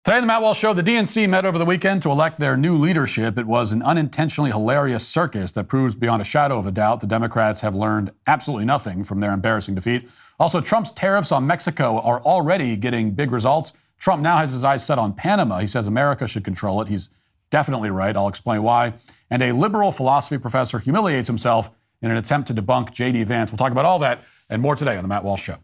Today on the Matt Walsh Show, the DNC met over the weekend to elect their new leadership. It was an unintentionally hilarious circus that proves beyond a shadow of a doubt the Democrats have learned absolutely nothing from their embarrassing defeat. Also, Trump's tariffs on Mexico are already getting big results. Trump now has his eyes set on Panama. He says America should control it. He's definitely right. I'll explain why. And a liberal philosophy professor humiliates himself in an attempt to debunk JD Vance. We'll talk about all that and more today on the Matt Walsh Show.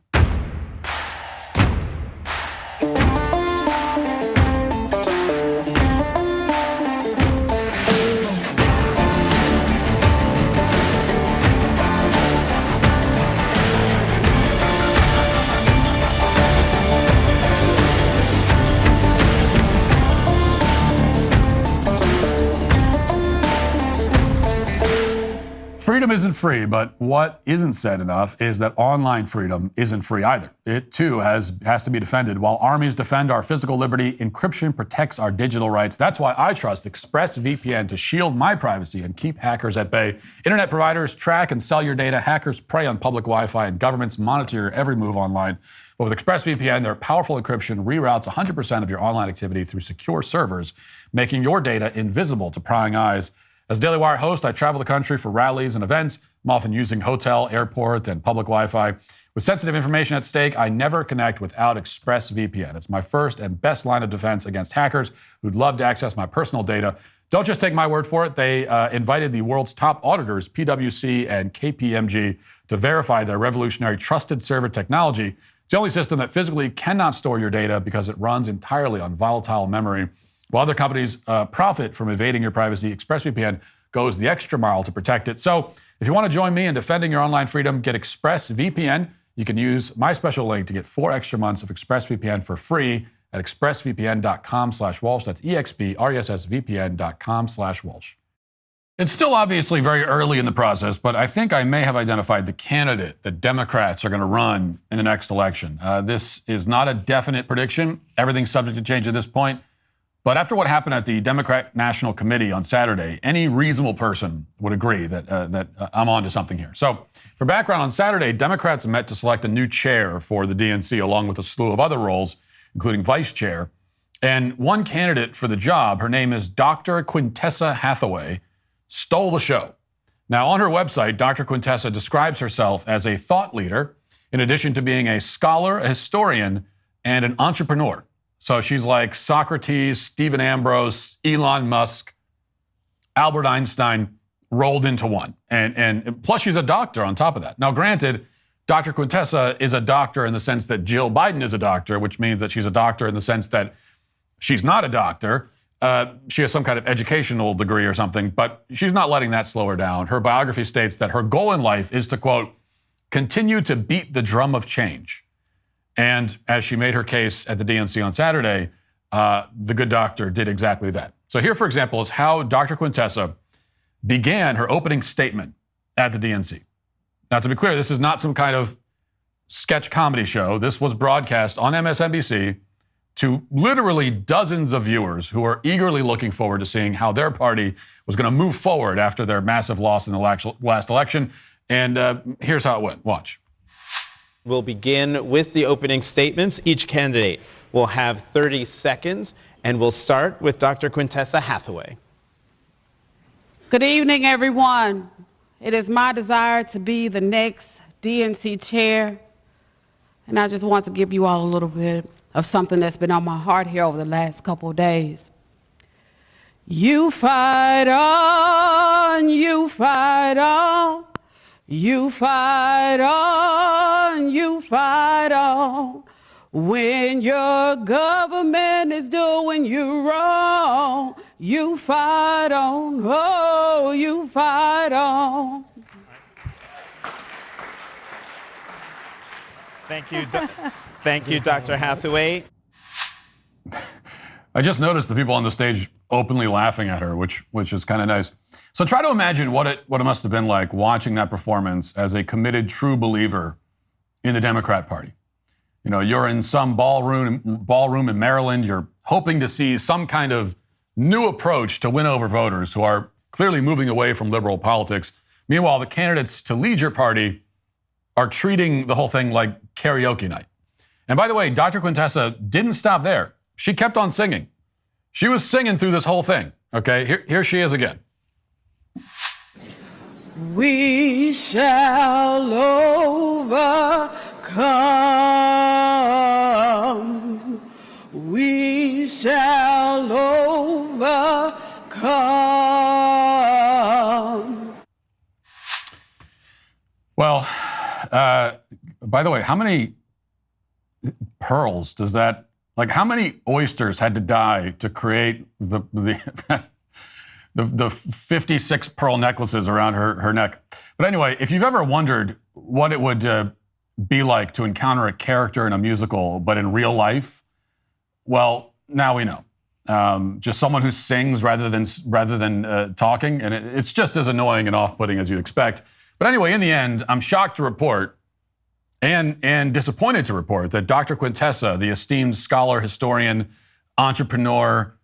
Freedom isn't free, but what isn't said enough is that online freedom isn't free either. It, too, has to be defended. While armies defend our physical liberty, encryption protects our digital rights. That's why I trust ExpressVPN to shield my privacy and keep hackers at bay. Internet providers track and sell your data. Hackers prey on public Wi-Fi, and governments monitor your every move online. But with ExpressVPN, their powerful encryption reroutes 100% of your online activity through secure servers, making your data invisible to prying eyes. As Daily Wire host, I travel the country for rallies and events. I'm often using hotel, airport, and public Wi-Fi. With sensitive information at stake, I never connect without ExpressVPN. It's my first and best line of defense against hackers who'd love to access my personal data. Don't just take my word for it. They invited the world's top auditors, PwC and KPMG, to verify their revolutionary trusted server technology. It's the only system that physically cannot store your data because it runs entirely on volatile memory. While other companies profit from evading your privacy, ExpressVPN goes the extra mile to protect it. So if you want to join me in defending your online freedom, get ExpressVPN. You can use my special link to get 4 extra months of ExpressVPN for free at expressvpn.com/Walsh. That's expressvpn.com/Walsh. It's still obviously very early in the process, but I think I may have identified the candidate that Democrats are going to run in the next election. This is not a definite prediction. Everything's subject to change at this point. But after what happened at the Democrat National Committee on Saturday, any reasonable person would agree that I'm on to something here. So for background, on Saturday, Democrats met to select a new chair for the DNC, along with a slew of other roles, including vice chair. And one candidate for the job, her name is Dr. Quintessa Hathaway, stole the show. Now, on her website, Dr. Quintessa describes herself as a thought leader, in addition to being a scholar, a historian, and an entrepreneur. So she's like Socrates, Stephen Ambrose, Elon Musk, Albert Einstein rolled into one. And plus she's a doctor on top of that. Now, granted, Dr. Quintessa is a doctor in the sense that Jill Biden is a doctor, which means that she's a doctor in the sense that she's not a doctor. She has some kind of educational degree or something, but she's not letting that slow her down. Her biography states that her goal in life is to, quote, continue to beat the drum of change. And as she made her case at the DNC on Saturday, the good doctor did exactly that. So here, for example, is how Dr. Quintessa began her opening statement at the DNC. Now, to be clear, this is not some kind of sketch comedy show. This was broadcast on MSNBC to literally dozens of viewers who are eagerly looking forward to seeing how their party was going to move forward after their massive loss in the last election. And here's how it went. Watch. We'll begin with the opening statements. Each candidate will have 30 seconds, and we'll start with Dr. Quintessa Hathaway. Good evening, everyone. It is my desire to be the next DNC chair, and I just want to give you all a little bit of something that's been on my heart here over the last couple of days. You fight on, you fight on. You fight on, you fight on. When your government is doing you wrong, you fight on, oh, you fight on. Thank you, thank you, Dr. Hathaway. I just noticed the people on the stage openly laughing at her, which is kind of nice. So try to imagine what it must have been like watching that performance as a committed, true believer in the Democrat Party. You know, you're in some ballroom in Maryland. You're hoping to see some kind of new approach to win over voters who are clearly moving away from liberal politics. Meanwhile, the candidates to lead your party are treating the whole thing like karaoke night. And by the way, Dr. Quintessa didn't stop there. she kept on singing. She was singing through this whole thing. Okay, here she is again. We shall overcome. We shall overcome. Well, by the way, how many pearls does that, like how many oysters had to die to create the 56 pearl necklaces around her neck? But anyway, if you've ever wondered what it would be like to encounter a character in a musical, but in real life, well, now we know. Just someone who sings rather than talking, and it's just as annoying and off-putting as you'd expect. But anyway, in the end, I'm shocked to report and disappointed to report that Dr. Quintessa, the esteemed scholar, historian, entrepreneur,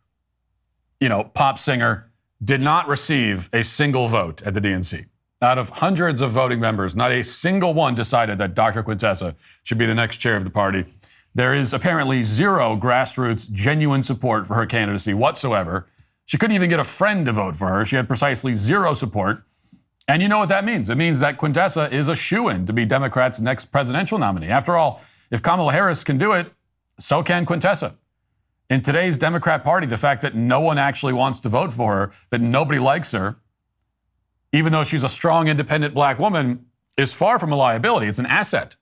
pop singer, did not receive a single vote at the DNC. Out of hundreds of voting members, not a single one decided that Dr. Quintessa should be the next chair of the party. There is apparently zero grassroots, genuine support for her candidacy whatsoever. She couldn't even get a friend to vote for her. She had precisely zero support. And you know what that means? It means that Quintessa is a shoo-in to be Democrats' next presidential nominee. After all, if Kamala Harris can do it, so can Quintessa. In today's Democrat Party, the fact that no one actually wants to vote for her, that nobody likes her, even though she's a strong, independent black woman, is far from a liability. It's an asset.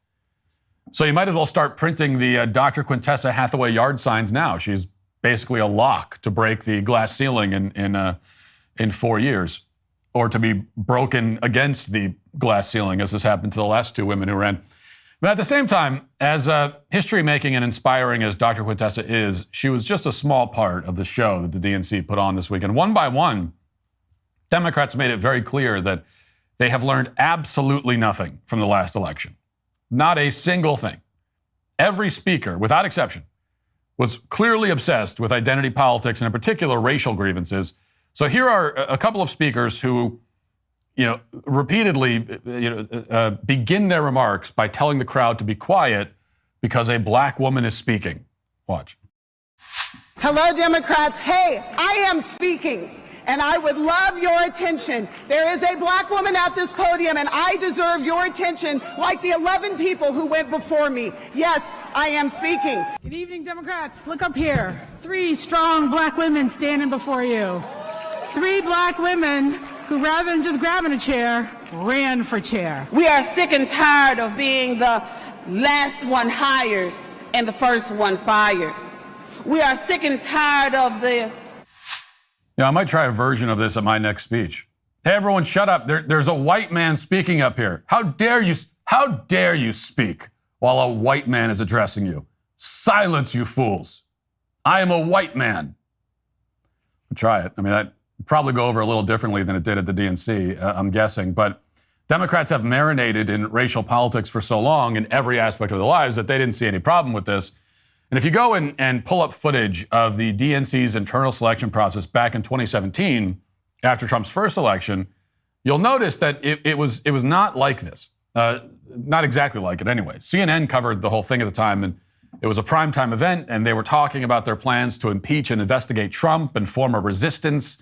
So you might as well start printing the Dr. Quintessa Hathaway yard signs now. She's basically a lock to break the glass ceiling in 4 years, or to be broken against the glass ceiling, as has happened to the last two women who ran. But at the same time, as history-making and inspiring as Dr. Quintessa is, she was just a small part of the show that the DNC put on this week. And one by one, Democrats made it very clear that they have learned absolutely nothing from the last election. Not a single thing. Every speaker, without exception, was clearly obsessed with identity politics and in particular racial grievances. So here are a couple of speakers who, repeatedly, begin their remarks by telling the crowd to be quiet because a black woman is speaking. Watch. Hello, Democrats. Hey, I am speaking, and I would love your attention. There is a black woman at this podium, and I deserve your attention like the 11 people who went before me. Yes, I am speaking. Good evening, Democrats. Look up here. 3 strong black women standing before you. 3 black women who, rather than just grabbing a chair, ran for chair. We are sick and tired of being the last one hired and the first one fired. We are sick and tired of the... I might try a version of this at my next speech. Hey, everyone, shut up. There's a white man speaking up here. How dare you speak while a white man is addressing you? Silence, you fools. I am a white man. Try it. I mean, that probably go over a little differently than it did at the DNC, I'm guessing. But Democrats have marinated in racial politics for so long in every aspect of their lives that they didn't see any problem with this. And if you go and pull up footage of the DNC's internal selection process back in 2017, after Trump's first election, you'll notice that it was not like this. Not exactly like it anyway. CNN covered the whole thing at the time, and it was a primetime event, and they were talking about their plans to impeach and investigate Trump and form a resistance.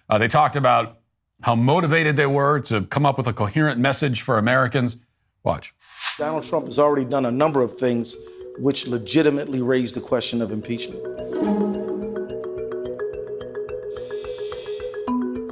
They talked about how motivated they were to come up with a coherent message for Americans. Watch. Donald Trump has already done a number of things which legitimately raise the question of impeachment.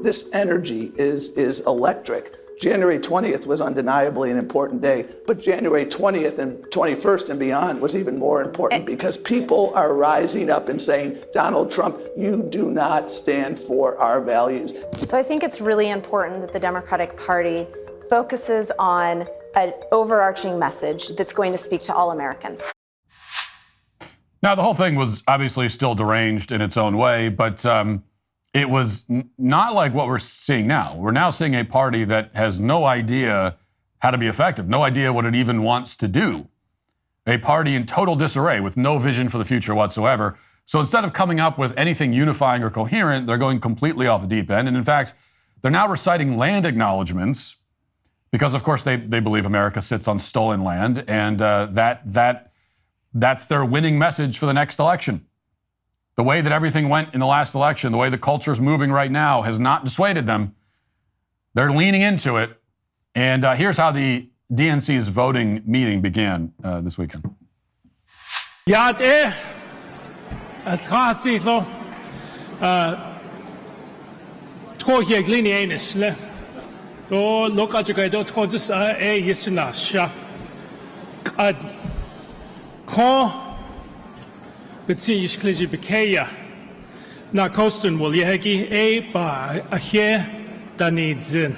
This energy is electric. January 20th was undeniably an important day, but January 20th and 21st and beyond was even more important because people are rising up and saying, Donald Trump, you do not stand for our values. So I think it's really important that the Democratic Party focuses on an overarching message that's going to speak to all Americans. Now, the whole thing was obviously still deranged in its own way, but it was not like what we're seeing now. We're now seeing a party that has no idea how to be effective, no idea what it even wants to do. A party in total disarray with no vision for the future whatsoever. So instead of coming up with anything unifying or coherent, they're going completely off the deep end. And in fact, they're now reciting land acknowledgements because, of course, they believe America sits on stolen land, and that's their winning message for the next election. the way that everything went in the last election, the way the culture is moving right now has not dissuaded them. They're leaning into it. And here's how the DNC's voting meeting began this weekend. Ja, det trasilo. Tkoje glinienisle. To lokaczego do tkodzes jest nasza. Ko betsiish kliji bekeya. Na kosten will yegi ba ahye danidzen.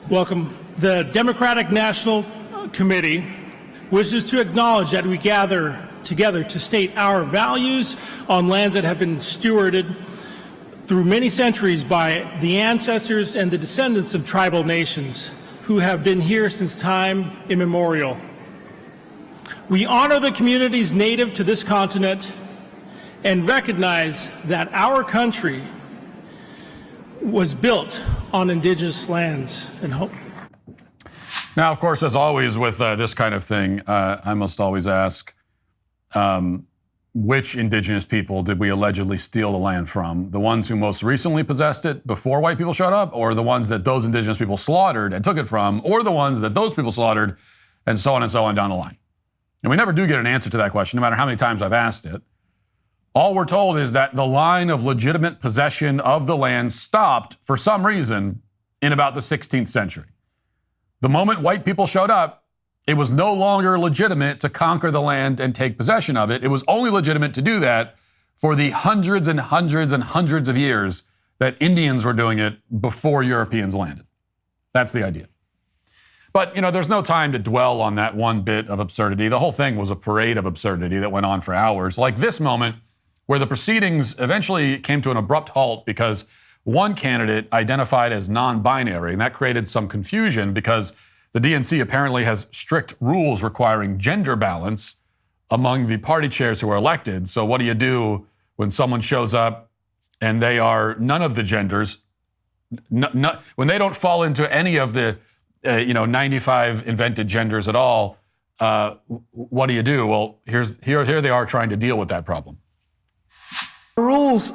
Welcome. The Democratic National Committee wishes to acknowledge that we gather together to state our values on lands that have been stewarded through many centuries by the ancestors and the descendants of tribal nations who have been here since time immemorial. We honor the communities native to this continent and recognize that our country was built on indigenous lands and hope. Now, of course, as always with this kind of thing, I must always ask, which indigenous people did we allegedly steal the land from? The ones who most recently possessed it before white people showed up, or the ones that those indigenous people slaughtered and took it from, or the ones that those people slaughtered, and so on down the line? And we never do get an answer to that question, no matter how many times I've asked it. All we're told is that the line of legitimate possession of the land stopped for some reason in about the 16th century. The moment white people showed up, it was no longer legitimate to conquer the land and take possession of it. It was only legitimate to do that for the hundreds and hundreds and hundreds of years that Indians were doing it before Europeans landed. That's the idea. But, there's no time to dwell on that one bit of absurdity. The whole thing was a parade of absurdity that went on for hours, like this moment where the proceedings eventually came to an abrupt halt because one candidate identified as non-binary, and that created some confusion because the DNC apparently has strict rules requiring gender balance among the party chairs who are elected. So what do you do when someone shows up and they are none of the genders, when they don't fall into any of the 95 invented genders at all? What do you do? Well, here they are trying to deal with that problem. The rules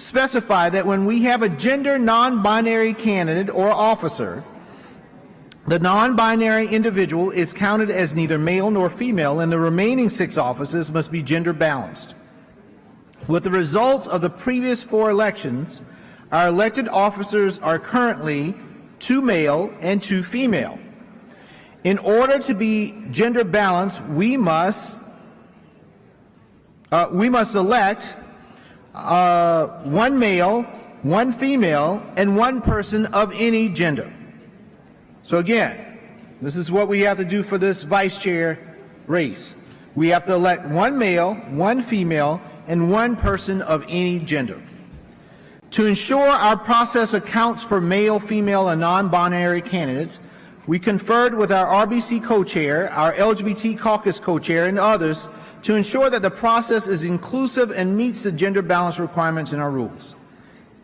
specify that when we have a gender non-binary candidate or officer, the non-binary individual is counted as neither male nor female, and the remaining 6 offices must be gender balanced. With the results of the previous 4 elections, our elected officers are currently 2 male and 2 female. In order to be gender balanced, we must elect 1 male, 1 female, and 1 person of any gender. So again, this is what we have to do for this vice chair race. We have to elect 1 male, 1 female, and 1 person of any gender. To ensure our process accounts for male, female, and non-binary candidates, we conferred with our RBC co-chair, our LGBT caucus co-chair, and others to ensure that the process is inclusive and meets the gender balance requirements in our rules.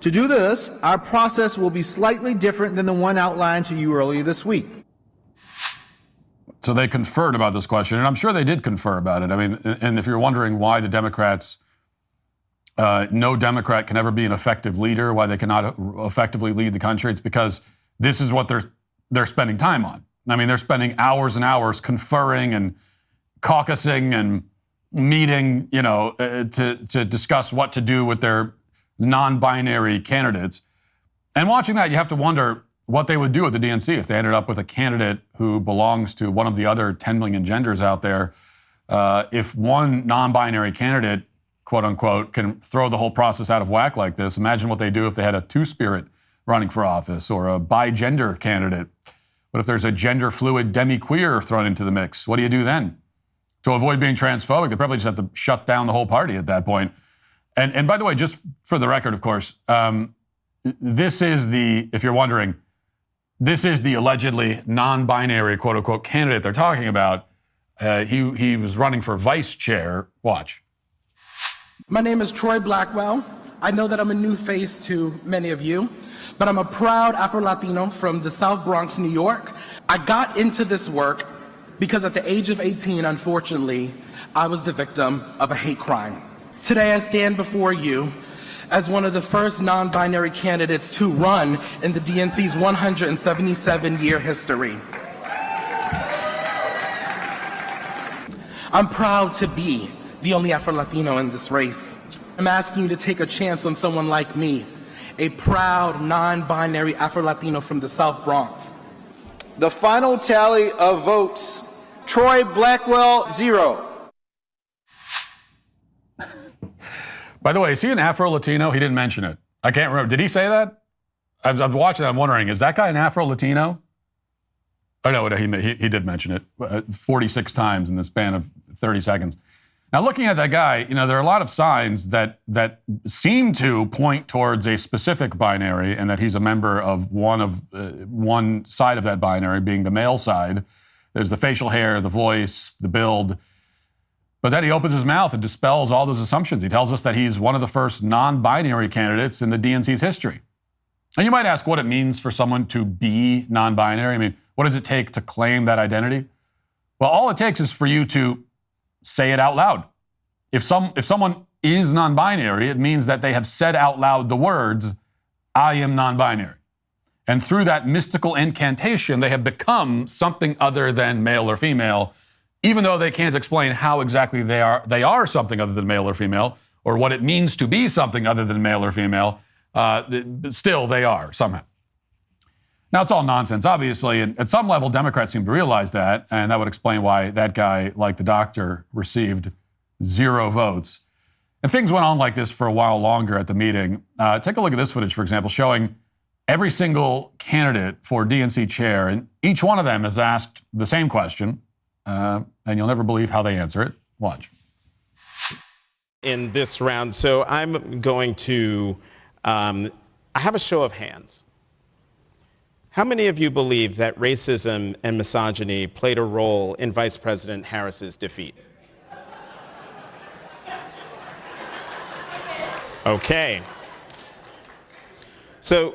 To do this, our process will be slightly different than the one outlined to you earlier this week. So they conferred about this question, and I'm sure they did confer about it. I mean, and if you're wondering why the Democrats, no Democrat can ever be an effective leader, why they cannot effectively lead the country, it's because this is what they're spending time on. I mean, they're spending hours and hours conferring and caucusing and meeting, to discuss what to do with their non-binary candidates. And watching that, you have to wonder what they would do at the DNC if they ended up with a candidate who belongs to one of the other 10 million genders out there. If one non-binary candidate, quote unquote, can throw the whole process out of whack like this, imagine what they do if they had a two-spirit running for office or a bi-gender candidate. What if there's a gender-fluid demi-queer thrown into the mix? What do you do then? To avoid being transphobic, they probably just have to shut down the whole party at that point. And by the way, just for the record, of course, this is if you're wondering, this is the allegedly non-binary, quote unquote, candidate they're talking about. He was running for vice chair. Watch. My name is Troy Blackwell. I know that I'm a new face to many of you, but I'm a proud Afro-Latino from the South Bronx, New York. I got into this work because at the age of 18, unfortunately, I was the victim of a hate crime. Today I stand before you as one of the first non-binary candidates to run in the DNC's 177-year history. I'm proud to be the only Afro-Latino in this race. I'm asking you to take a chance on someone like me, a proud non-binary Afro-Latino from the South Bronx. The final tally of votes, Troy Blackwell, 0. By the way, is he an Afro-Latino? He didn't mention it. I can't remember. Did he say that? I'm watching that. I'm wondering, is that guy an Afro-Latino? Oh, no, he did mention it 46 times in the span of 30 seconds. Now, looking at that guy, you know, there are a lot of signs that seem to point towards a specific binary and that he's a member of one side of that binary, being the male side. There's the facial hair, the voice, the build. But then he opens his mouth and dispels all those assumptions. He tells us that he's one of the first non-binary candidates in the DNC's history. And you might ask what it means for someone to be non-binary. I mean, what does it take to claim that identity? Well, all it takes is for you to say it out loud. If someone is non-binary, it means that they have said out loud the words, I am non-binary. And through that mystical incantation, they have become something other than male or female, even though they can't explain how exactly they are something other than male or female, or what it means to be something other than male or female. Still, they are somehow. Now, it's all nonsense, obviously, and at some level, Democrats seem to realize that, and that would explain why that guy, like the doctor, received 0 votes. And things went on like this for a while longer at the meeting. Take a look at this footage, for example, showing every single candidate for DNC chair, and each one of them is asked the same question, and you'll never believe how they answer it. Watch. In this round, so I'm going to, I have a show of hands. How many of you believe that racism and misogyny played a role in Vice President Harris's defeat? Okay. So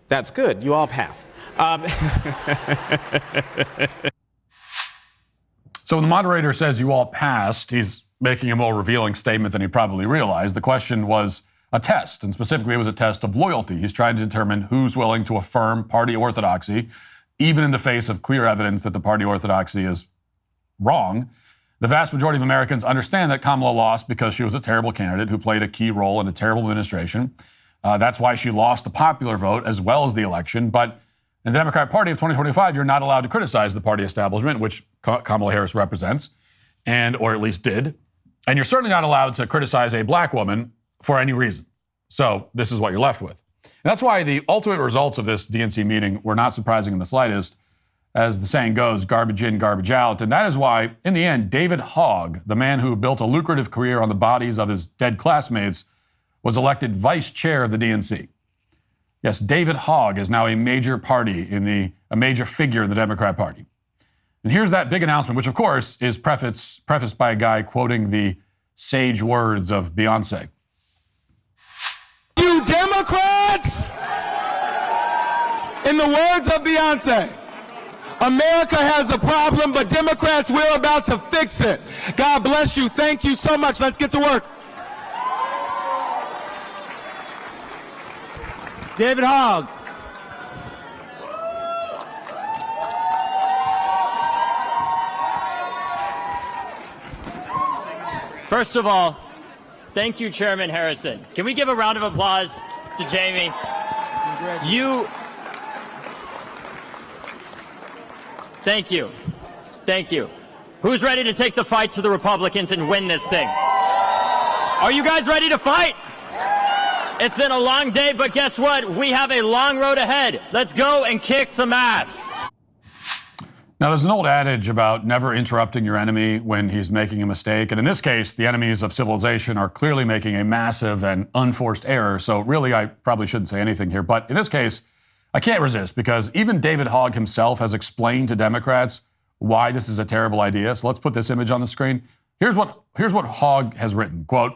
that's good. You all pass. So when the moderator says you all passed, he's making a more revealing statement than he probably realized. The question was a test, and specifically it was a test of loyalty. He's trying to determine who's willing to affirm party orthodoxy, even in the face of clear evidence that the party orthodoxy is wrong. The vast majority of Americans understand that Kamala lost because she was a terrible candidate who played a key role in a terrible administration. That's why she lost the popular vote as well as the election. But in the Democrat Party of 2025, you're not allowed to criticize the party establishment, which Kamala Harris represents, or at least did. And you're certainly not allowed to criticize a black woman for any reason. So this is what you're left with. And that's why the ultimate results of this DNC meeting were not surprising in the slightest. As the saying goes, garbage in, garbage out. And that is why, in the end, David Hogg, the man who built a lucrative career on the bodies of his dead classmates, was elected vice chair of the DNC. Yes, David Hogg is now a major figure in the Democrat Party. And here's that big announcement, which of course is prefaced by a guy quoting the sage words of Beyonce. You Democrats, in the words of Beyonce, America has a problem, but Democrats, we're about to fix it. God bless you. Thank you so much. Let's get to work. David Hogg. First of all, thank you, Chairman Harrison. Can we give a round of applause to Jamie? Thank you. Thank you. Who's ready to take the fight to the Republicans and win this thing? Are you guys ready to fight? It's been a long day, but guess what? We have a long road ahead. Let's go and kick some ass. Now, there's an old adage about never interrupting your enemy when he's making a mistake. And in this case, the enemies of civilization are clearly making a massive and unforced error. So really, I probably shouldn't say anything here. But in this case, I can't resist because even David Hogg himself has explained to Democrats why this is a terrible idea. So let's put this image on the screen. Here's what Hogg has written, quote,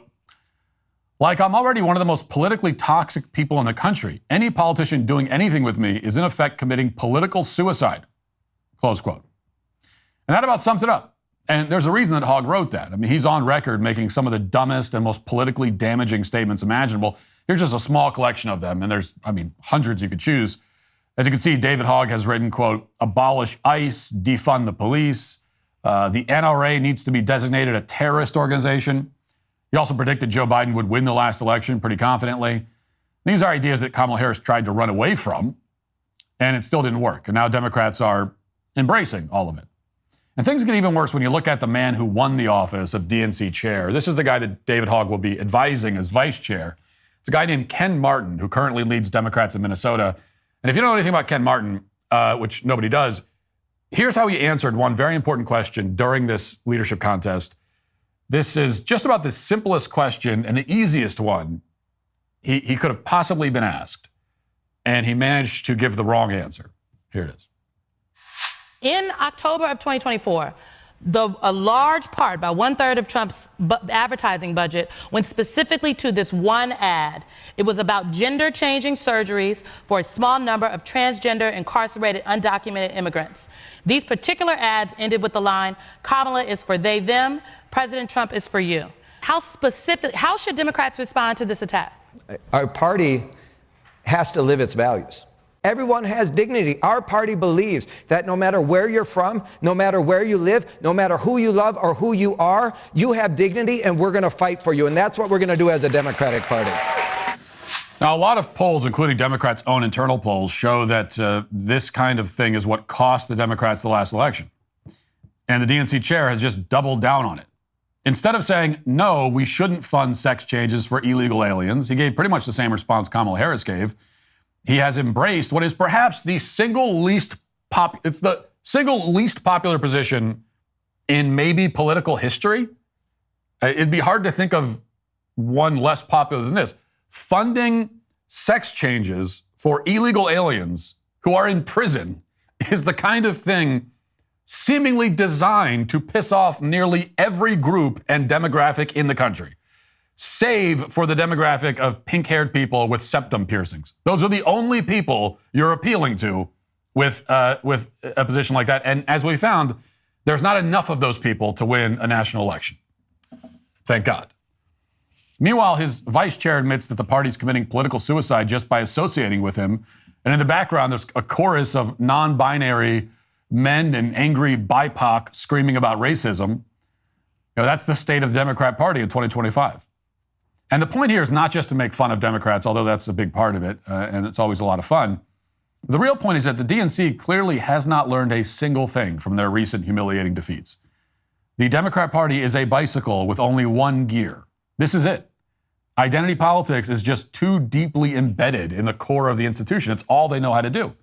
"Like I'm already one of the most politically toxic people in the country. Any politician doing anything with me is in effect committing political suicide." Close quote. And that about sums it up. And there's a reason that Hogg wrote that. I mean, he's on record making some of the dumbest and most politically damaging statements imaginable. Here's just a small collection of them, and there's, hundreds you could choose. As you can see, David Hogg has written, quote, abolish ICE, defund the police. The NRA needs to be designated a terrorist organization. He also predicted Joe Biden would win the last election pretty confidently. These are ideas that Kamala Harris tried to run away from, and it still didn't work. And now Democrats are embracing all of it. And things get even worse when you look at the man who won the office of DNC chair. This is the guy that David Hogg will be advising as vice chair. It's a guy named Ken Martin, who currently leads Democrats in Minnesota. And if you don't know anything about Ken Martin, which nobody does, here's how he answered one very important question during this leadership contest. This is just about the simplest question and the easiest one he could have possibly been asked. And he managed to give the wrong answer. Here it is. In October of 2024, a large part, about 1/3 of Trump's advertising budget, went specifically to this one ad. It was about gender-changing surgeries for a small number of transgender, incarcerated, undocumented immigrants. These particular ads ended with the line, Kamala is for they, them, President Trump is for you. How should Democrats respond to this attack? Our party has to live its values. Everyone has dignity. Our party believes that no matter where you're from, no matter where you live, no matter who you love or who you are, you have dignity, and we're going to fight for you. And that's what we're going to do as a Democratic Party. Now, a lot of polls, including Democrats' own internal polls, show that this kind of thing is what cost the Democrats the last election. And the DNC chair has just doubled down on it. Instead of saying, no, we shouldn't fund sex changes for illegal aliens, he gave pretty much the same response Kamala Harris gave. He has embraced what is perhaps the single least popular position in maybe political history. It'd be hard to think of one less popular than this. Funding sex changes for illegal aliens who are in prison is the kind of thing seemingly designed to piss off nearly every group and demographic in the country, save for the demographic of pink-haired people with septum piercings. Those are the only people you're appealing to with a position like that. And as we found, there's not enough of those people to win a national election. Thank God. Meanwhile, his vice chair admits that the party's committing political suicide just by associating with him. And in the background, there's a chorus of non-binary men and angry BIPOC screaming about racism. That's the state of the Democrat Party in 2025. And the point here is not just to make fun of Democrats, although that's a big part of it, and it's always a lot of fun. The real point is that the DNC clearly has not learned a single thing from their recent humiliating defeats. The Democrat Party is a bicycle with only one gear. This is it. Identity politics is just too deeply embedded in the core of the institution. It's all they know how to do.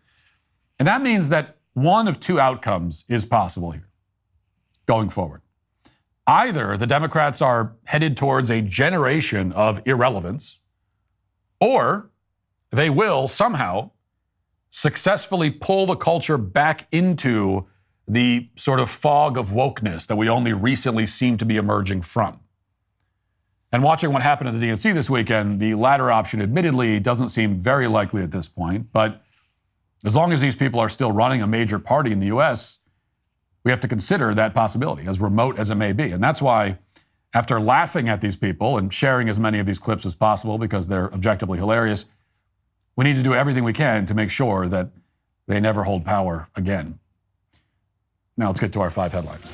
And that means that one of two outcomes is possible here going forward. Either the Democrats are headed towards a generation of irrelevance, or they will somehow successfully pull the culture back into the sort of fog of wokeness that we only recently seem to be emerging from. And watching what happened at the DNC this weekend, the latter option admittedly doesn't seem very likely at this point, but as long as these people are still running a major party in the U.S., we have to consider that possibility, as remote as it may be. And that's why, after laughing at these people and sharing as many of these clips as possible because they're objectively hilarious, we need to do everything we can to make sure that they never hold power again. Now let's get to our 5 headlines.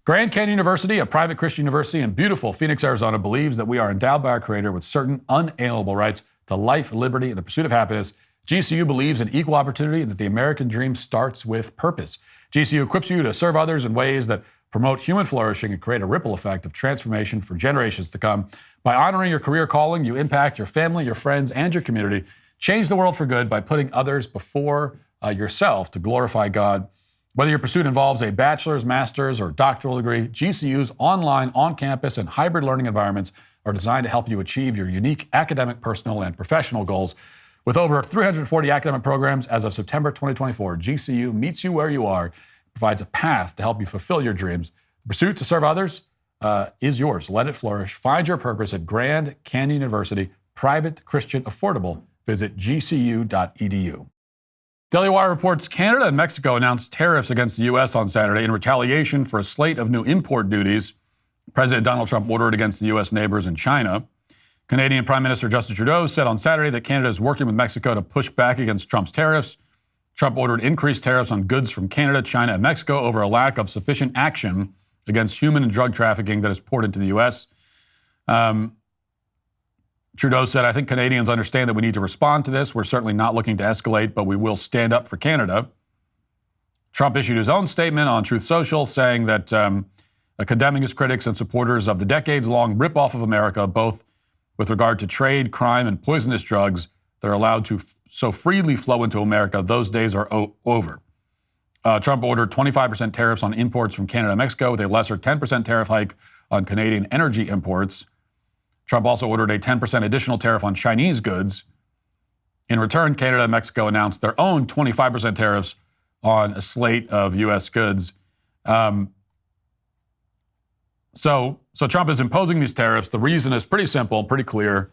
Grand Canyon University, a private Christian university in beautiful Phoenix, Arizona, believes that we are endowed by our Creator with certain unalienable rights to life, liberty, and the pursuit of happiness. GCU believes in equal opportunity and that the American dream starts with purpose. GCU equips you to serve others in ways that promote human flourishing and create a ripple effect of transformation for generations to come. By honoring your career calling, you impact your family, your friends, and your community. Change the world for good by putting others before yourself to glorify God. Whether your pursuit involves a bachelor's, master's, or doctoral degree, GCU's online, on-campus, and hybrid learning environments are designed to help you achieve your unique academic, personal, and professional goals. With over 340 academic programs as of September 2024, GCU meets you where you are, provides a path to help you fulfill your dreams. The pursuit to serve others is yours. Let it flourish. Find your purpose at Grand Canyon University, private, Christian, affordable. Visit gcu.edu. Daily Wire reports Canada and Mexico announced tariffs against the U.S. on Saturday in retaliation for a slate of new import duties President Donald Trump ordered against the U.S. neighbors in China. Canadian Prime Minister Justin Trudeau said on Saturday that Canada is working with Mexico to push back against Trump's tariffs. Trump ordered increased tariffs on goods from Canada, China, and Mexico over a lack of sufficient action against human and drug trafficking that is poured into the U.S. Trudeau said, I think Canadians understand that we need to respond to this. We're certainly not looking to escalate, but we will stand up for Canada. Trump issued his own statement on Truth Social saying that condemning his critics and supporters of the decades-long ripoff of America, both with regard to trade, crime, and poisonous drugs that are allowed to so freely flow into America. Those days are over. Trump ordered 25% tariffs on imports from Canada and Mexico with a lesser 10% tariff hike on Canadian energy imports. Trump also ordered a 10% additional tariff on Chinese goods. In return, Canada and Mexico announced their own 25% tariffs on a slate of U.S. goods. So Trump is imposing these tariffs. The reason is pretty simple, pretty clear.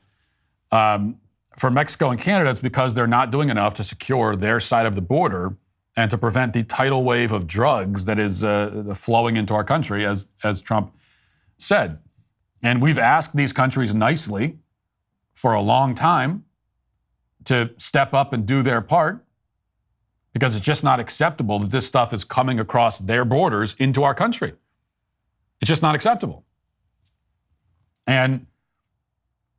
For Mexico and Canada, it's because they're not doing enough to secure their side of the border and to prevent the tidal wave of drugs that is flowing into our country, as Trump said. And we've asked these countries nicely for a long time to step up and do their part because it's just not acceptable that this stuff is coming across their borders into our country. It's just not acceptable. And,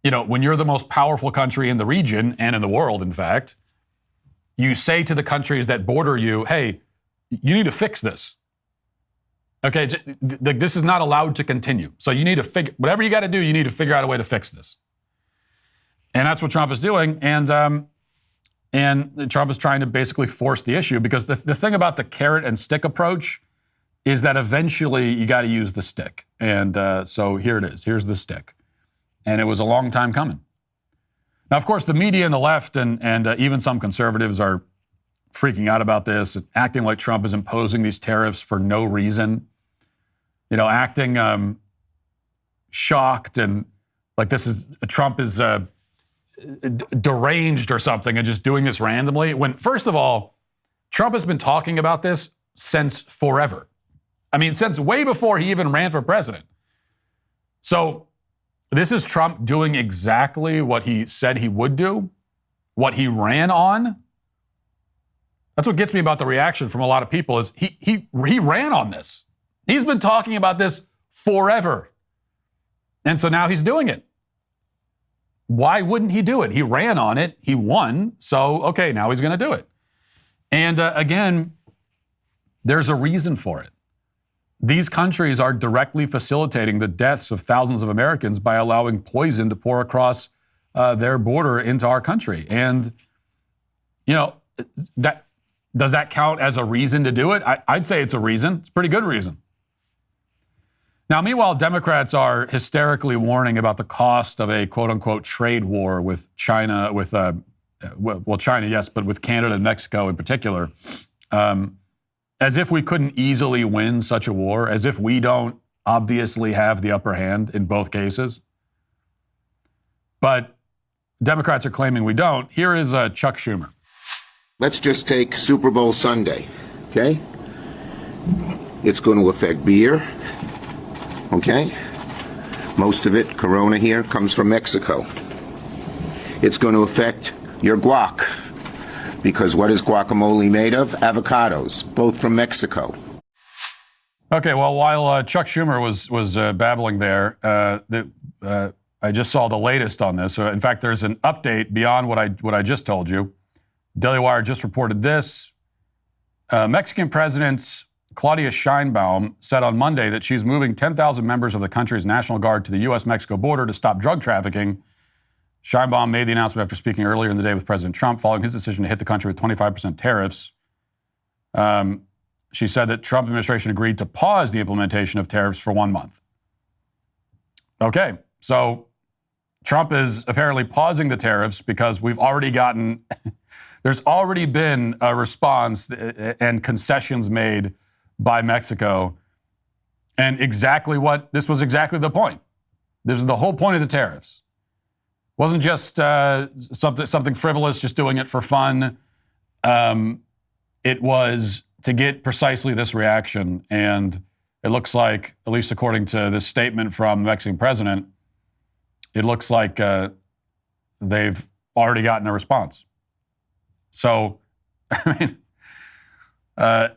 you know, when you're the most powerful country in the region and in the world, in fact, you say to the countries that border you, hey, you need to fix this. Okay, this is not allowed to continue. So you need to whatever you got to do, you need to figure out a way to fix this. And that's what Trump is doing. And Trump is trying to basically force the issue because the thing about the carrot and stick approach is that eventually you got to use the stick. And so here it is. Here's the stick. And it was a long time coming. Now, of course, the media and the left and even some conservatives are freaking out about this, and acting like Trump is imposing these tariffs for no reason. You know, acting shocked and like Trump is deranged or something and just doing this randomly. When, first of all, Trump has been talking about this since forever. I mean, since way before he even ran for president. So this is Trump doing exactly what he said he would do, what he ran on. That's what gets me about the reaction from a lot of people is he ran on this. He's been talking about this forever. And so now he's doing it. Why wouldn't he do it? He ran on it. He won. So, okay, now he's going to do it. And again, there's a reason for it. These countries are directly facilitating the deaths of thousands of Americans by allowing poison to pour across their border into our country. And, you know, does that count as a reason to do it? I'd say it's a reason. It's a pretty good reason. Now, meanwhile, Democrats are hysterically warning about the cost of a quote-unquote trade war with China, China, yes, but with Canada and Mexico in particular, as if we couldn't easily win such a war, as if we don't obviously have the upper hand in both cases. But Democrats are claiming we don't. Here is Chuck Schumer. Let's just take Super Bowl Sunday, okay? It's going to affect beer, okay? Most of it, Corona here, comes from Mexico. It's going to affect your guac, because what is guacamole made of? Avocados, both from Mexico. Okay, well, while Chuck Schumer was babbling there, I just saw the latest on this. In fact, there's an update beyond what I just told you. Daily Wire just reported this. Mexican President Claudia Sheinbaum said on Monday that she's moving 10,000 members of the country's National Guard to the U.S.-Mexico border to stop drug trafficking. Sheinbaum made the announcement after speaking earlier in the day with President Trump following his decision to hit the country with 25% tariffs. She said that Trump administration agreed to pause the implementation of tariffs for 1 month. Okay, so Trump is apparently pausing the tariffs because we've already gotten... There's already been a response and concessions made by Mexico. And this was exactly the point. This is the whole point of the tariffs. It wasn't just something frivolous, just doing it for fun. it was to get precisely this reaction. And it looks like, at least according to this statement from the Mexican president, it looks like they've already gotten a response. So, I mean,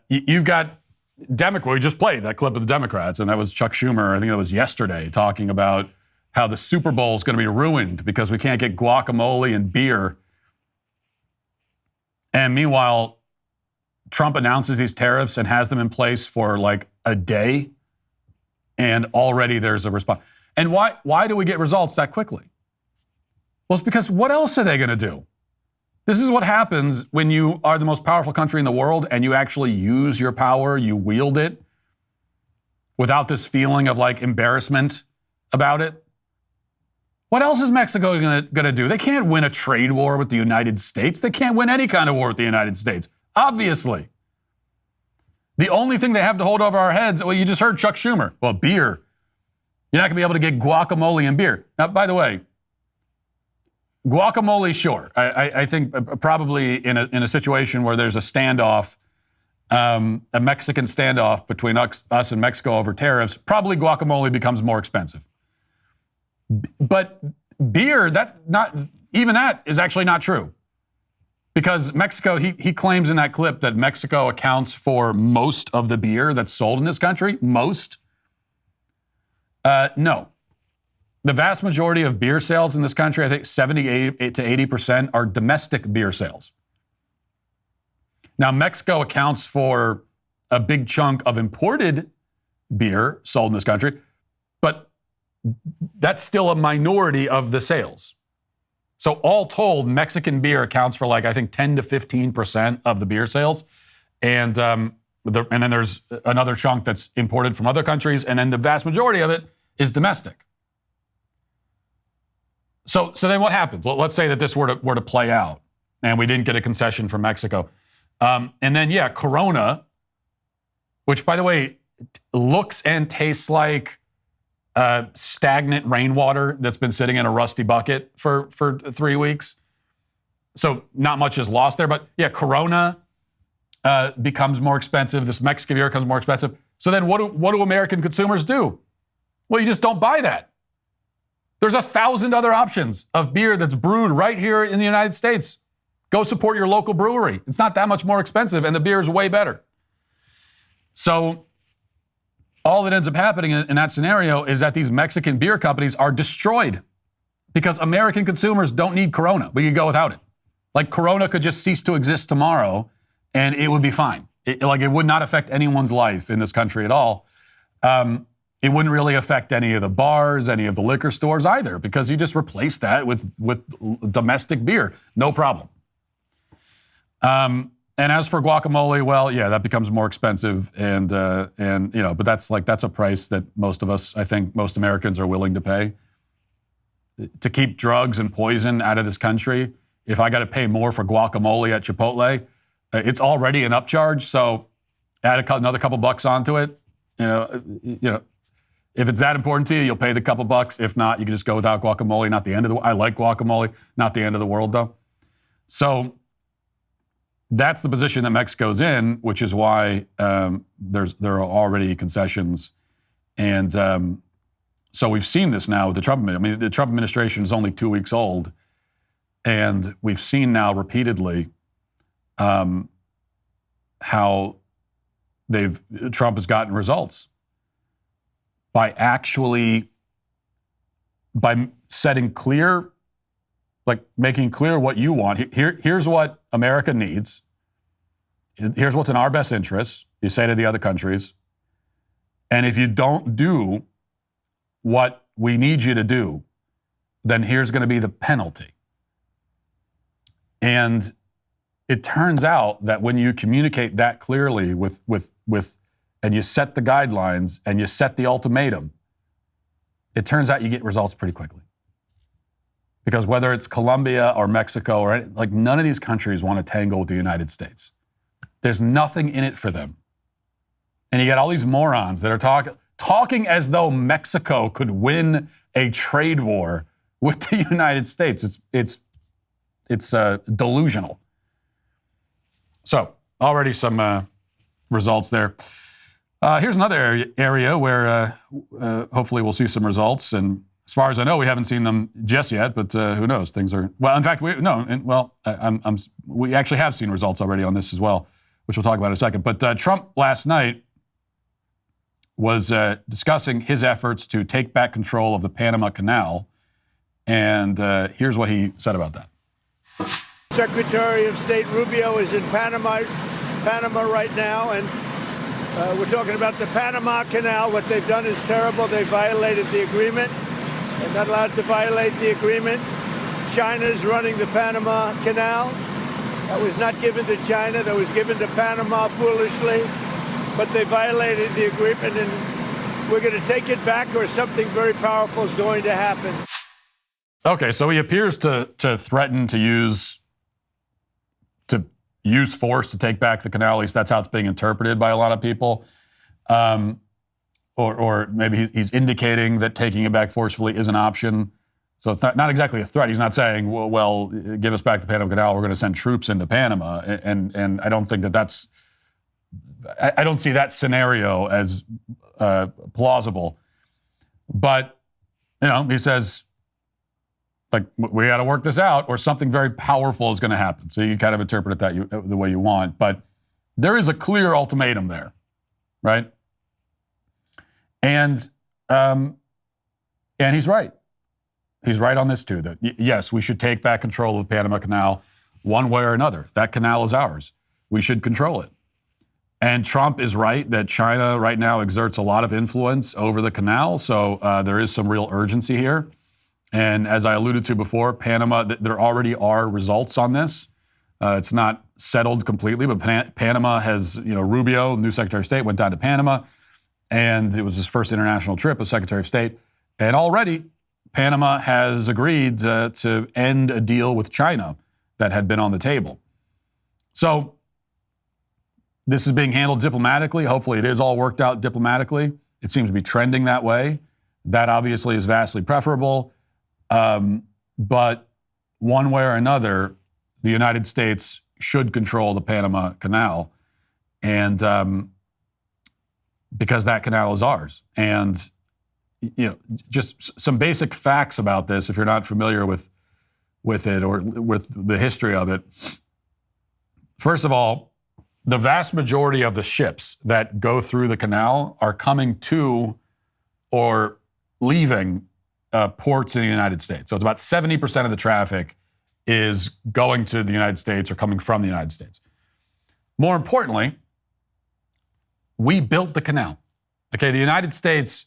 you've got we just played that clip of the Democrats, and that was Chuck Schumer, I think that was yesterday, talking about how the Super Bowl is going to be ruined because we can't get guacamole and beer. And meanwhile, Trump announces these tariffs and has them in place for like a day, and already there's a response. And why do we get results that quickly? Well, it's because what else are they going to do? This is what happens when you are the most powerful country in the world and you actually use your power, you wield it without this feeling of like embarrassment about it. What else is Mexico going to do? They can't win a trade war with the United States. They can't win any kind of war with the United States, obviously. The only thing they have to hold over our heads, well, you just heard Chuck Schumer. Well, beer. You're not going to be able to get guacamole and beer. Now, by the way, guacamole, sure. I think probably in a situation where there's a standoff, a Mexican standoff between us and Mexico over tariffs, probably guacamole becomes more expensive. But beer, that is actually not true. Because Mexico, he claims in that clip that Mexico accounts for most of the beer that's sold in this country. Most? No. The vast majority of beer sales in this country, I think 78 to 80% are domestic beer sales. Now, Mexico accounts for a big chunk of imported beer sold in this country, but that's still a minority of the sales. So all told, Mexican beer accounts for like, I think 10 to 15% of the beer sales. And then there's another chunk that's imported from other countries. And then the vast majority of it is domestic. So then what happens? Let's say that this were to play out and we didn't get a concession from Mexico. And then, yeah, Corona, which, by the way, looks and tastes like stagnant rainwater that's been sitting in a rusty bucket for 3 weeks. So not much is lost there. But, yeah, Corona becomes more expensive. This Mexican beer becomes more expensive. So then what do American consumers do? Well, you just don't buy that. There's 1,000 other options of beer that's brewed right here in the United States. Go support your local brewery. It's not that much more expensive, and the beer is way better. So all that ends up happening in that scenario is that these Mexican beer companies are destroyed because American consumers don't need Corona. We could go without it. Like Corona could just cease to exist tomorrow, and it would be fine. It would not affect anyone's life in this country at all. It wouldn't really affect any of the bars, any of the liquor stores either, because you just replace that with domestic beer. No problem. And as for guacamole, well, yeah, that becomes more expensive, and but that's a price that most of us, I think most Americans are willing to pay. To keep drugs and poison out of this country, if I got to pay more for guacamole at Chipotle, it's already an upcharge, so add another couple bucks onto it. If it's that important to you, you'll pay the couple bucks. If not, you can just go without guacamole. Not the end of the. I like guacamole. Not the end of the world, though. So that's the position that Mexico's in, which is why there are already concessions, and so we've seen this now with the Trump. I mean, the Trump administration is only 2 weeks old, and we've seen now repeatedly how Trump has gotten results. By setting clear, like making clear what you want. Here's what America needs. Here's what's in our best interests, you say to the other countries. And if you don't do what we need you to do, then here's going to be the penalty. And it turns out that when you communicate that clearly with and you set the guidelines and you set the ultimatum, it turns out you get results pretty quickly. Because whether it's Colombia or Mexico or none of these countries want to tangle with the United States. There's nothing in it for them. And you got all these morons that are talking as though Mexico could win a trade war with the United States. It's delusional. So already some results there. Here's another area where hopefully we'll see some results. And as far as I know, we haven't seen them just yet, but who knows? Things are, well, in fact, we actually have seen results already on this as well, which we'll talk about in a second. But Trump last night was discussing his efforts to take back control of the Panama Canal. And here's what he said about that. Secretary of State Rubio is in Panama right now, and we're talking about the Panama Canal. What they've done is terrible. They violated the agreement. They're not allowed to violate the agreement. China is running the Panama Canal. That was not given to China. That was given to Panama foolishly. But they violated the agreement, and we're going to take it back, or something very powerful is going to happen. Okay, so he appears to threaten to use force to take back the canal. At least that's how it's being interpreted by a lot of people. Or maybe he's indicating that taking it back forcefully is an option. So it's not exactly a threat. He's not saying, well, give us back the Panama Canal. We're going to send troops into Panama. And I don't think that's. I don't see that scenario as plausible. But he says, like, we got to work this out, or something very powerful is going to happen. So you kind of interpret it the way you want. But there is a clear ultimatum there, right? And he's right. He's right on this too, that yes, we should take back control of the Panama Canal one way or another. That canal is ours. We should control it. And Trump is right that China right now exerts a lot of influence over the canal. So there is some real urgency here. And as I alluded to before, Panama, there already are results on this. It's not settled completely, but Panama has, Rubio, new Secretary of State, went down to Panama, and it was his first international trip as Secretary of State. And already, Panama has agreed to end a deal with China that had been on the table. So this is being handled diplomatically. Hopefully it is all worked out diplomatically. It seems to be trending that way. That obviously is vastly preferable. But one way or another, the United States should control the Panama Canal, and because that canal is ours. And just some basic facts about this, if you're not familiar with it or with the history of it. First of all, the vast majority of the ships that go through the canal are coming to or leaving ports in the United States. So it's about 70% of the traffic is going to the United States or coming from the United States. More importantly, we built the canal. Okay, the United States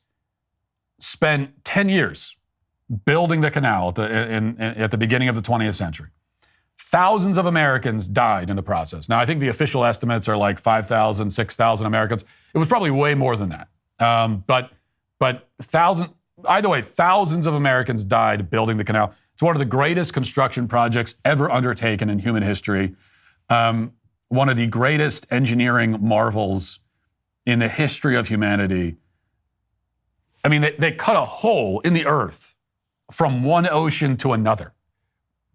spent 10 years building the canal at the beginning of the 20th century. Thousands of Americans died in the process. Now, I think the official estimates are like 5,000, 6,000 Americans. It was probably way more than that. But either way, thousands of Americans died building the canal. It's one of the greatest construction projects ever undertaken in human history. One of the greatest engineering marvels in the history of humanity. I mean, they cut a hole in the earth from one ocean to another.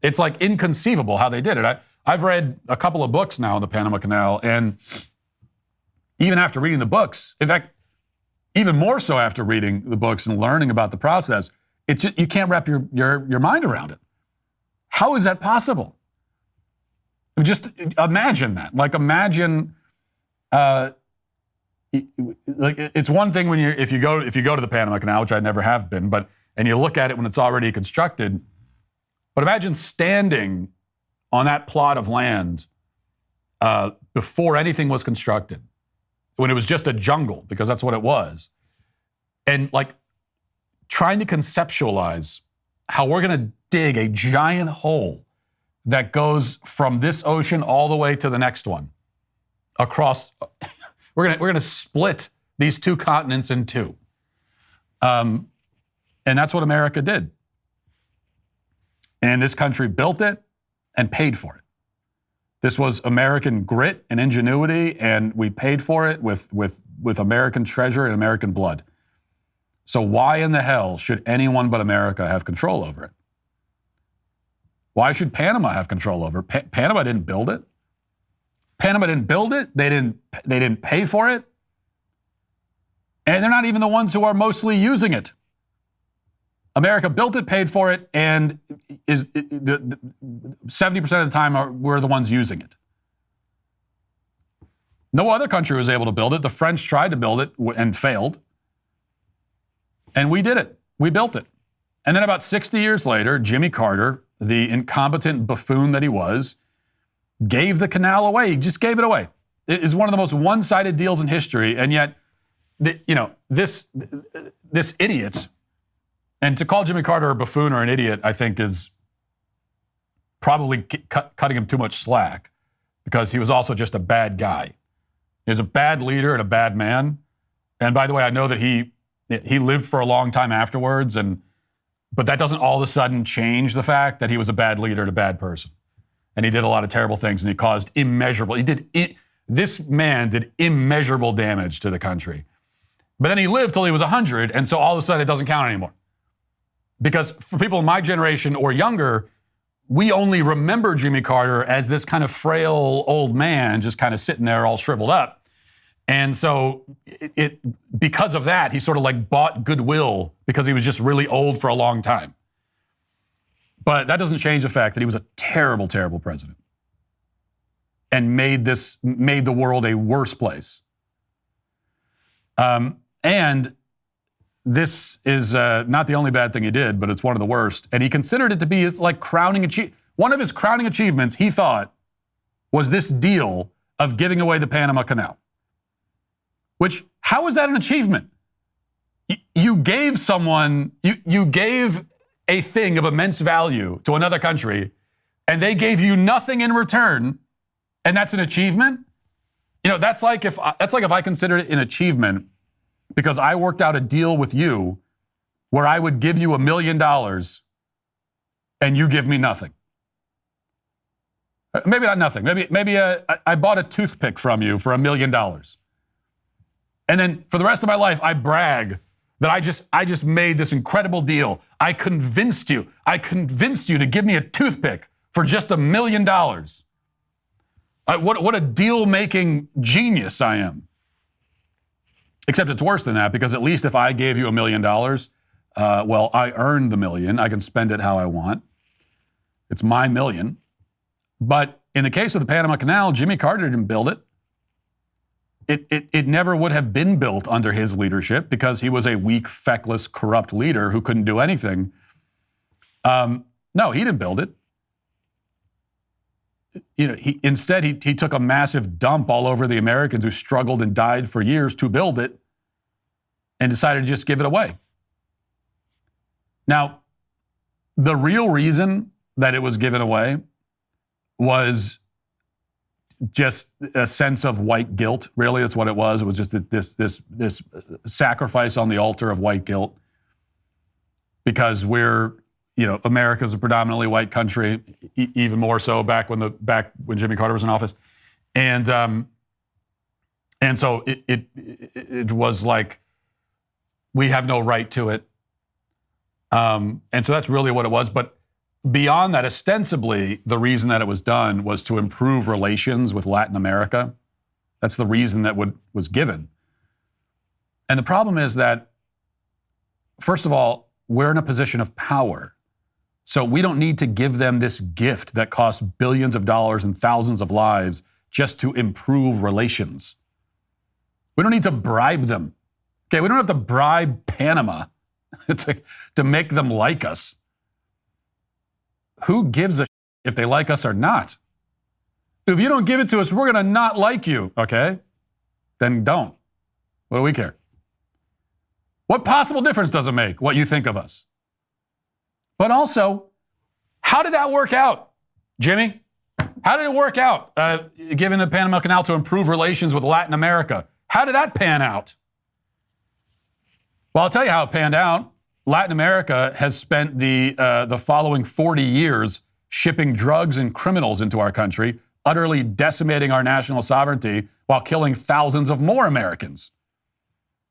It's like inconceivable how they did it. I've read a couple of books now on the Panama Canal, and even after reading the books, in fact, even more so after reading the books and learning about the process, you can't wrap your mind around it. How is that possible? Just imagine that. Like, imagine, like, it's one thing when if you go to the Panama Canal, which I never have been, and you look at it when it's already constructed. But imagine standing on that plot of land before anything was constructed, when it was just a jungle, because that's what it was, and like trying to conceptualize how we're going to dig a giant hole that goes from this ocean all the way to the next one across. We're going to split these two continents in two, and that's what America did. And this country built it and paid for it. This was American grit and ingenuity, and we paid for it with American treasure and American blood. So why in the hell should anyone but America have control over it? Why should Panama have control over it? Panama didn't build it. Panama didn't build it. They didn't pay for it. And they're not even the ones who are mostly using it. America built it, paid for it, and 70% of the time we're the ones using it. No other country was able to build it. The French tried to build it and failed. And we did it. We built it. And then about 60 years later, Jimmy Carter, the incompetent buffoon that he was, gave the canal away. He just gave it away. It is one of the most one-sided deals in history. And yet, this idiot, and to call Jimmy Carter a buffoon or an idiot, I think is probably cutting him too much slack, because he was also just a bad guy. He was a bad leader and a bad man. And by the way, I know that he lived for a long time afterwards, but that doesn't all of a sudden change the fact that he was a bad leader and a bad person. And he did a lot of terrible things, and he caused this man did immeasurable damage to the country. But then he lived till he was 100, and so all of a sudden it doesn't count anymore. Because for people in my generation or younger, we only remember Jimmy Carter as this kind of frail old man just kind of sitting there all shriveled up. And so because of that, he sort of like bought goodwill because he was just really old for a long time. But that doesn't change the fact that he was a terrible, terrible president and made the world a worse place. And this is not the only bad thing he did, but it's one of the worst. And he considered it to be his crowning achievement. One of his crowning achievements, he thought, was this deal of giving away the Panama Canal. Which, how is that an achievement? You gave someone, you gave a thing of immense value to another country, and they gave you nothing in return, and that's an achievement? That's like if I considered it an achievement because I worked out a deal with you where I would give you $1 million and you give me nothing. Maybe not nothing. Maybe I bought a toothpick from you for $1 million. And then for the rest of my life, I brag that I just made this incredible deal. I convinced you to give me a toothpick for just $1 million. What a deal-making genius I am. Except it's worse than that, because at least if I gave you $1 million, I earned the million. I can spend it how I want. It's my million. But in the case of the Panama Canal, Jimmy Carter didn't build it. It never would have been built under his leadership because he was a weak, feckless, corrupt leader who couldn't do anything. No, he didn't build it. Instead, he took a massive dump all over the Americans who struggled and died for years to build it and decided to just give it away. Now, the real reason that it was given away was just a sense of white guilt. Really, that's what it was. It was just this sacrifice on the altar of white guilt, because America's a predominantly white country, even more so back when Jimmy Carter was in office, and so it was like we have no right to it, and so that's really what it was. But beyond that, ostensibly, the reason that it was done was to improve relations with Latin America. That's the reason that was given. And the problem is that, first of all, we're in a position of power. So we don't need to give them this gift that costs billions of dollars and thousands of lives just to improve relations. We don't need to bribe them. Okay, we don't have to bribe Panama to make them like us. Who gives a if they like us or not? If you don't give it to us, we're going to not like you, okay? Then don't. What do we care? What possible difference does it make what you think of us? But also, how did that work out, Jimmy? How did it work out, giving the Panama Canal to improve relations with Latin America? How did that pan out? Well, I'll tell you how it panned out. Latin America has spent the following 40 years shipping drugs and criminals into our country, utterly decimating our national sovereignty while killing thousands of more Americans.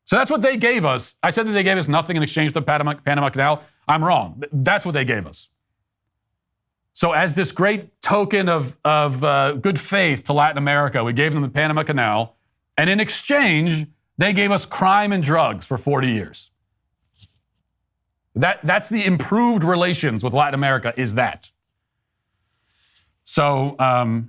So that's what they gave us. I said that they gave us nothing in exchange for the Panama Canal. I'm wrong. That's what they gave us. So as this great token of good faith to Latin America, we gave them the Panama Canal, and in exchange, they gave us crime and drugs for 40 years. That's the improved relations with Latin America, is that. So now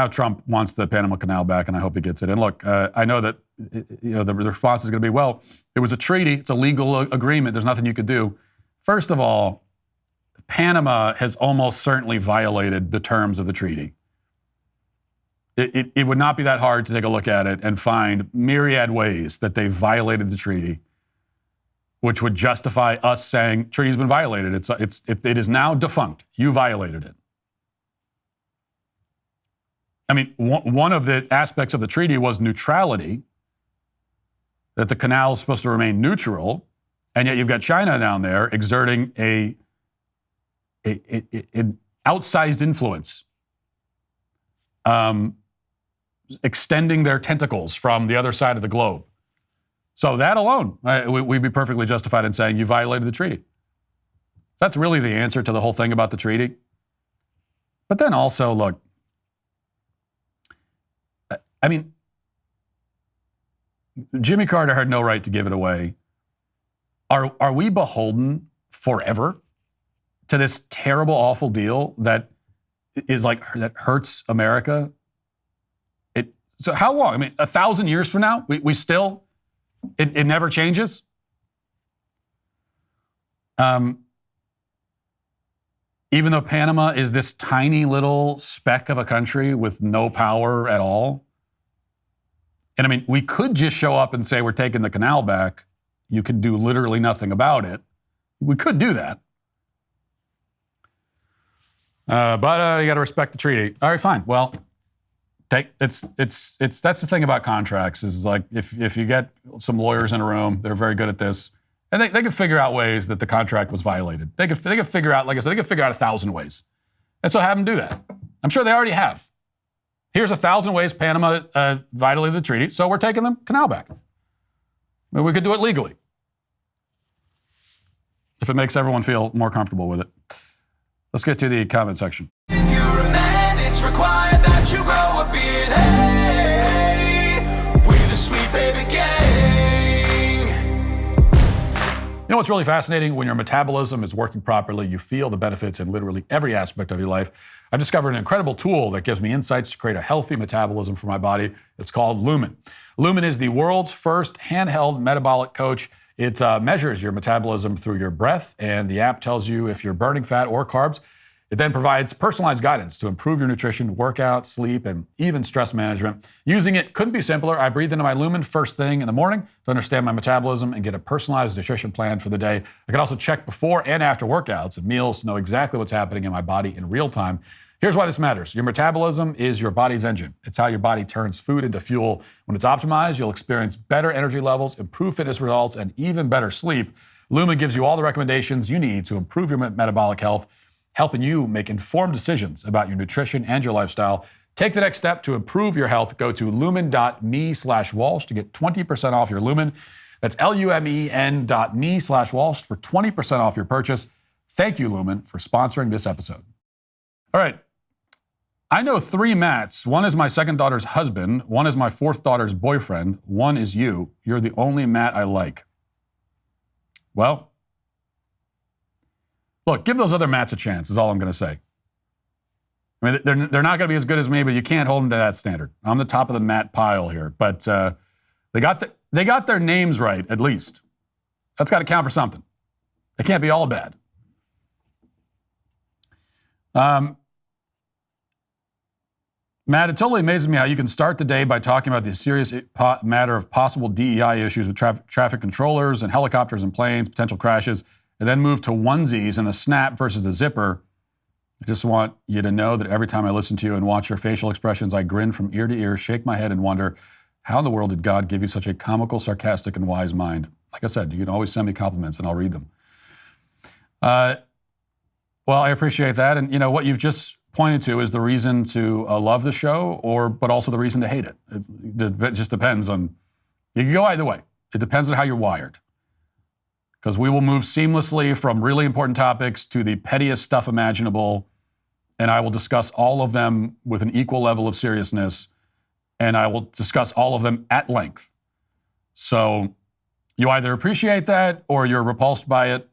Trump wants the Panama Canal back, and I hope he gets it. And look, I know that the response is going to be, well, it was a treaty. It's a legal agreement. There's nothing you could do. First of all, Panama has almost certainly violated the terms of the treaty. It would not be that hard to take a look at it and find myriad ways that they violated the treaty, which would justify us saying treaty's been violated. It is now defunct. You violated it. I mean, one of the aspects of the treaty was neutrality, that the canal is supposed to remain neutral, and yet you've got China down there exerting an outsized influence, extending their tentacles from the other side of the globe. So that alone, we'd be perfectly justified in saying you violated the treaty. That's really the answer to the whole thing about the treaty. But then also, look, I mean, Jimmy Carter had no right to give it away. Are we beholden forever to this terrible, awful deal that is like, that hurts America? So how long? I mean, 1,000 years from now, we still, it never changes? Even though Panama is this tiny little speck of a country with no power at all. And I mean, we could just show up and say we're taking the canal back. You can do literally nothing about it. We could do that. But you got to respect the treaty. All right, fine. Well, that's the thing about contracts is like if you get some lawyers in a room, they're very good at this, and they can figure out ways that the contract was violated. They can figure out, like I said, they can figure out 1,000 ways. And so have them do that. I'm sure they already have. Here's 1,000 ways Panama violated the treaty, so we're taking the canal back. I mean, we could do it legally if it makes everyone feel more comfortable with it. Let's get to the comment section. If you're a man, it's required that you grow a beard. Hey, we're the Sweet Baby Gang. You know what's really fascinating? When your metabolism is working properly, you feel the benefits in literally every aspect of your life. I've discovered an incredible tool that gives me insights to create a healthy metabolism for my body. It's called Lumen. Lumen is the world's first handheld metabolic coach. It measures your metabolism through your breath, and the app tells you if you're burning fat or carbs. It then provides personalized guidance to improve your nutrition, workout, sleep, and even stress management. Using it couldn't be simpler. I breathe into my Lumen first thing in the morning to understand my metabolism and get a personalized nutrition plan for the day. I can also check before and after workouts and meals to know exactly what's happening in my body in real time. Here's why this matters. Your metabolism is your body's engine. It's how your body turns food into fuel. When it's optimized, you'll experience better energy levels, improved fitness results, and even better sleep. Lumen gives you all the recommendations you need to improve your metabolic health, helping you make informed decisions about your nutrition and your lifestyle. Take the next step to improve your health. Go to lumen.me/Walsh to get 20% off your Lumen. That's lumen.me/Walsh for 20% off your purchase. Thank you, Lumen, for sponsoring this episode. All right. I know 3 Matts. One is my second daughter's husband. One is my fourth daughter's boyfriend. One is you. You're the only Matt I like. Well, look, give those other Matts a chance is all I'm going to say. I mean, they're not going to be as good as me, but you can't hold them to that standard. I'm the top of the Matt pile here. But they got their names right, at least. That's got to count for something. They can't be all bad. Matt, it totally amazes me how you can start the day by talking about the serious matter of possible DEI issues with traffic controllers and helicopters and planes, potential crashes, and then move to onesies and the snap versus the zipper. I just want you to know that every time I listen to you and watch your facial expressions, I grin from ear to ear, shake my head, and wonder, how in the world did God give you such a comical, sarcastic, and wise mind? Like I said, you can always send me compliments and I'll read them. Well, I appreciate that. And, you know, what you've just pointed to is the reason to love the show, but also the reason to hate it. It just depends on, you can go either way. It depends on how you're wired. because we will move seamlessly from really important topics to the pettiest stuff imaginable, and I will discuss all of them with an equal level of seriousness, and I will discuss all of them at length. So you either appreciate that or you're repulsed by it,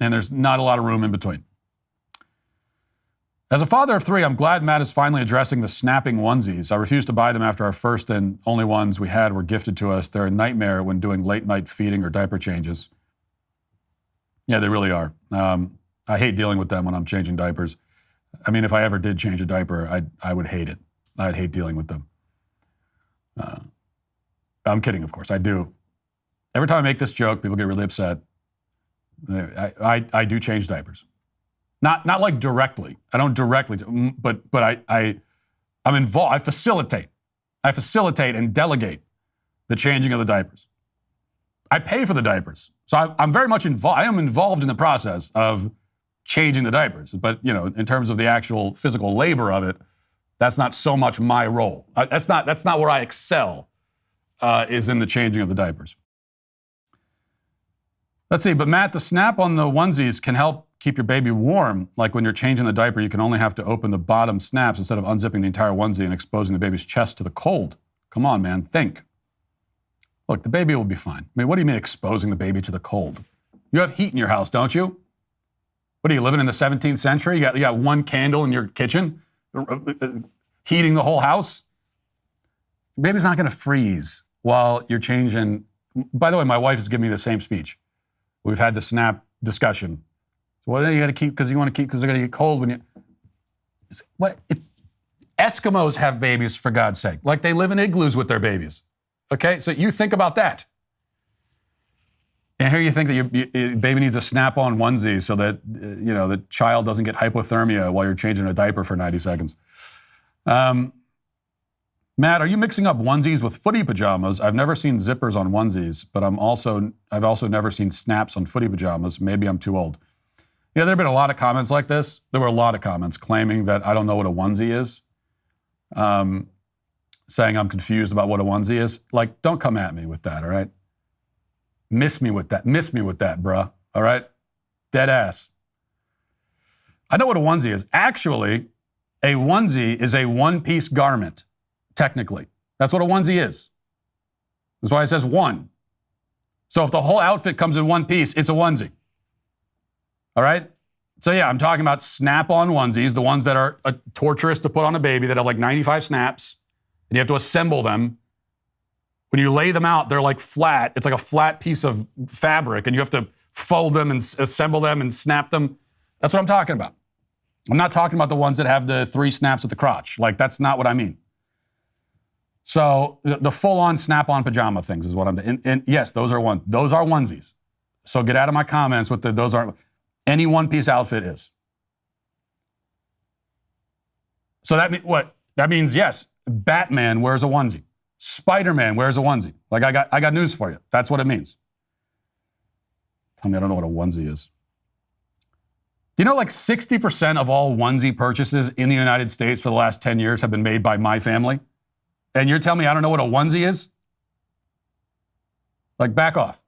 and there's not a lot of room in between. As a father of three, I'm glad Matt is finally addressing the snapping onesies. I refused to buy them after our first and only ones we had were gifted to us. They're a nightmare when doing late-night feeding or diaper changes. Yeah, they really are. I hate dealing with them when I'm changing diapers. I mean, if I ever did change a diaper, I would hate it. I'd hate dealing with them. I'm kidding, of course. I do. Every time I make this joke, people get really upset. I do change diapers. Not like directly. I don't directly, but I'm involved. I facilitate and delegate the changing of the diapers. I pay for the diapers. So I'm very much involved. I am involved in the process of changing the diapers. But, you know, in terms of the actual physical labor of it, that's not so much my role. That's not where I excel, is in the changing of the diapers. Let's see, but Matt, the snap on the onesies can help keep your baby warm. Like when you're changing the diaper, you can only have to open the bottom snaps instead of unzipping the entire onesie and exposing the baby's chest to the cold. Come on, man, think. Look, the baby will be fine. I mean, what do you mean exposing the baby to the cold? You have heat in your house, don't you? What are you, living in the 17th century? You got one candle in your kitchen, heating the whole house? Your baby's not going to freeze while you're changing. By the way, my wife is giving me the same speech. We've had the snap discussion. So what do you got to keep? Because you want to keep because they're going to get cold when you. Eskimos have babies, for God's sake. Like they live in igloos with their babies. Okay, so you think about that. And here you think that your baby needs a snap-on onesie so that the child doesn't get hypothermia while you're changing a diaper for 90 seconds. Matt, are you mixing up onesies with footy pajamas? I've never seen zippers on onesies, but I've also never seen snaps on footy pajamas. Maybe I'm too old. Yeah, there have been a lot of comments like this. There were a lot of comments claiming that I don't know what a onesie is, saying I'm confused about what a onesie is. Like, don't come at me with that, all right? Miss me with that, bruh, all right? Dead ass. I know what a onesie is. Actually, a onesie is a one-piece garment. Technically. That's what a onesie is. That's why it says one. So if the whole outfit comes in one piece, it's a onesie. All right? So yeah, I'm talking about snap-on onesies, the ones that are torturous to put on a baby that have like 95 snaps, and you have to assemble them. When you lay them out, they're like flat. It's like a flat piece of fabric, and you have to fold them and assemble them and snap them. That's what I'm talking about. I'm not talking about the ones that have the 3 snaps at the crotch. Like, that's not what I mean. So the full-on snap-on pajama things is what I'm doing. And yes, those are onesies. So get out of my comments with those aren't. Any one-piece outfit is. So that means yes, Batman wears a onesie. Spider-Man wears a onesie. Like I got news for you. That's what it means. Tell me I don't know what a onesie is. Do you know like 60% of all onesie purchases in the United States for the last 10 years have been made by my family? And you're telling me I don't know what a onesie is? Like, back off.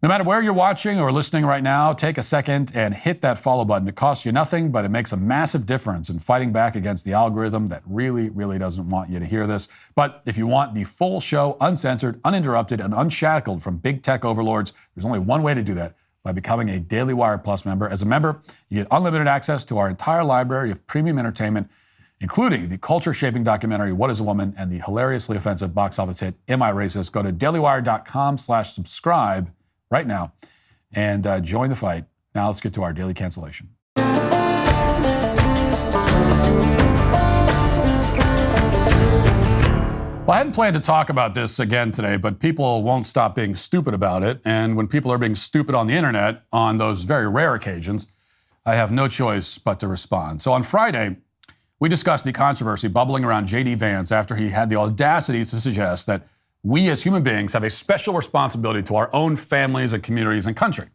No matter where you're watching or listening right now, take a second and hit that follow button. It costs you nothing, but it makes a massive difference in fighting back against the algorithm that really, really doesn't want you to hear this. But if you want the full show, uncensored, uninterrupted, and unshackled from big tech overlords, there's only one way to do that, by becoming a Daily Wire Plus member. As a member, you get unlimited access to our entire library of premium entertainment, including the culture-shaping documentary, What is a Woman, and the hilariously offensive box office hit, Am I Racist? Go to dailywire.com/subscribe right now and join the fight. Now let's get to our daily cancellation. Well, I hadn't planned to talk about this again today, but people won't stop being stupid about it. And when people are being stupid on the internet, on those very rare occasions, I have no choice but to respond. So on Friday, we discussed the controversy bubbling around JD Vance after he had the audacity to suggest that we as human beings have a special responsibility to our own families and communities and country.